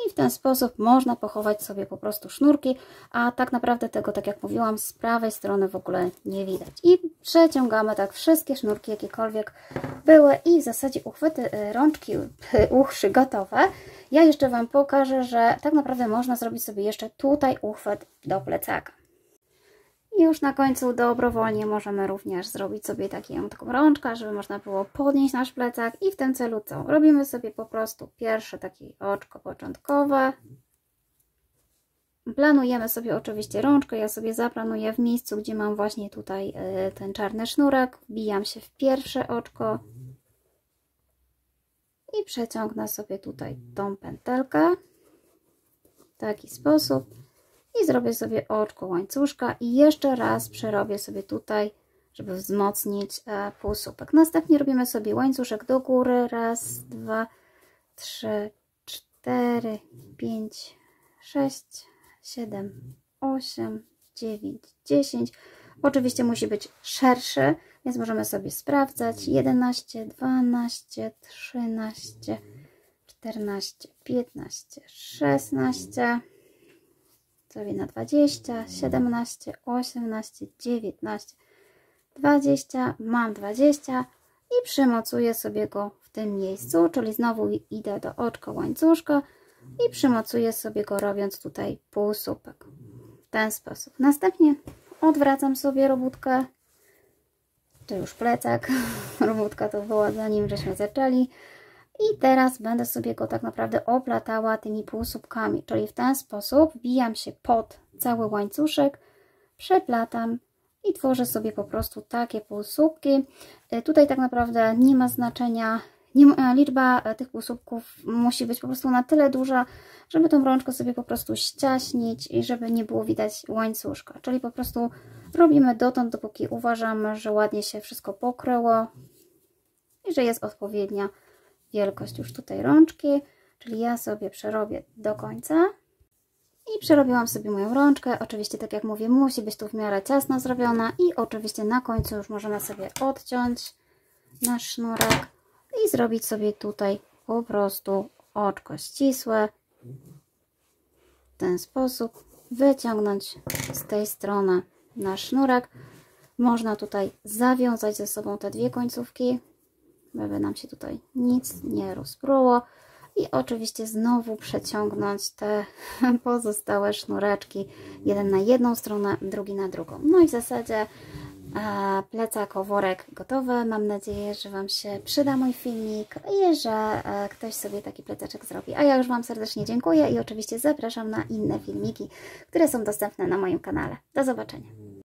I w ten sposób można pochować sobie po prostu sznurki, a tak naprawdę tego, tak jak mówiłam, z prawej strony w ogóle nie widać. I przeciągamy tak wszystkie sznurki, jakiekolwiek były i w zasadzie uchwyty rączki, uchrzy gotowe. Ja jeszcze Wam pokażę, że tak naprawdę można zrobić sobie jeszcze tutaj uchwyt do plecaka. I już na końcu dobrowolnie możemy również zrobić sobie taką rączkę, żeby można było podnieść nasz plecak i w tym celu co? Robimy sobie po prostu pierwsze takie oczko początkowe. Planujemy sobie oczywiście rączkę, ja sobie zaplanuję w miejscu, gdzie mam właśnie tutaj ten czarny sznurek. Wbijam się w pierwsze oczko i przeciągnę sobie tutaj tą pętelkę w taki sposób. I zrobię sobie oczko łańcuszka i jeszcze raz przerobię sobie tutaj, żeby wzmocnić półsłupek. Następnie robimy sobie łańcuszek do góry. Raz, dwa, trzy, cztery, pięć, sześć, 7, 8, 9, 10. Oczywiście musi być szerszy, więc możemy sobie sprawdzać. 11, 12, 13, 14, 15, 16. Sobie na 20, 17, 18, 19, 20. Mam 20 i przymocuję sobie go w tym miejscu, czyli znowu idę do oczka łańcuszka i przymocuję sobie go, robiąc tutaj półsłupek w ten sposób. Następnie odwracam sobie robótkę, czy już plecak. Robótka to była zanim żeśmy zaczęli. I teraz będę sobie go tak naprawdę oplatała tymi półsłupkami, czyli w ten sposób wbijam się pod cały łańcuszek, przeplatam i tworzę sobie po prostu takie półsłupki. Tutaj tak naprawdę nie ma znaczenia, liczba tych półsłupków musi być po prostu na tyle duża, żeby tą rączkę sobie po prostu ściaśnić i żeby nie było widać łańcuszka. Czyli po prostu robimy dotąd, dopóki uważamy, że ładnie się wszystko pokryło i że jest odpowiednia wielkość już tutaj rączki, czyli ja sobie przerobię do końca i przerobiłam sobie moją rączkę. Oczywiście, tak jak mówię, musi być tu w miarę ciasno zrobiona i oczywiście na końcu już możemy sobie odciąć nasz sznurek i zrobić sobie tutaj po prostu oczko ścisłe w ten sposób, wyciągnąć z tej strony nasz sznurek. Można tutaj zawiązać ze sobą te dwie końcówki, żeby nam się tutaj nic nie rozpruło i oczywiście znowu przeciągnąć te pozostałe sznureczki, jeden na jedną stronę, drugi na drugą. No i w zasadzie plecak, worek gotowy. Mam nadzieję, że Wam się przyda mój filmik i że ktoś sobie taki plecaczek zrobi. A ja już Wam serdecznie dziękuję i oczywiście zapraszam na inne filmiki, które są dostępne na moim kanale. Do zobaczenia.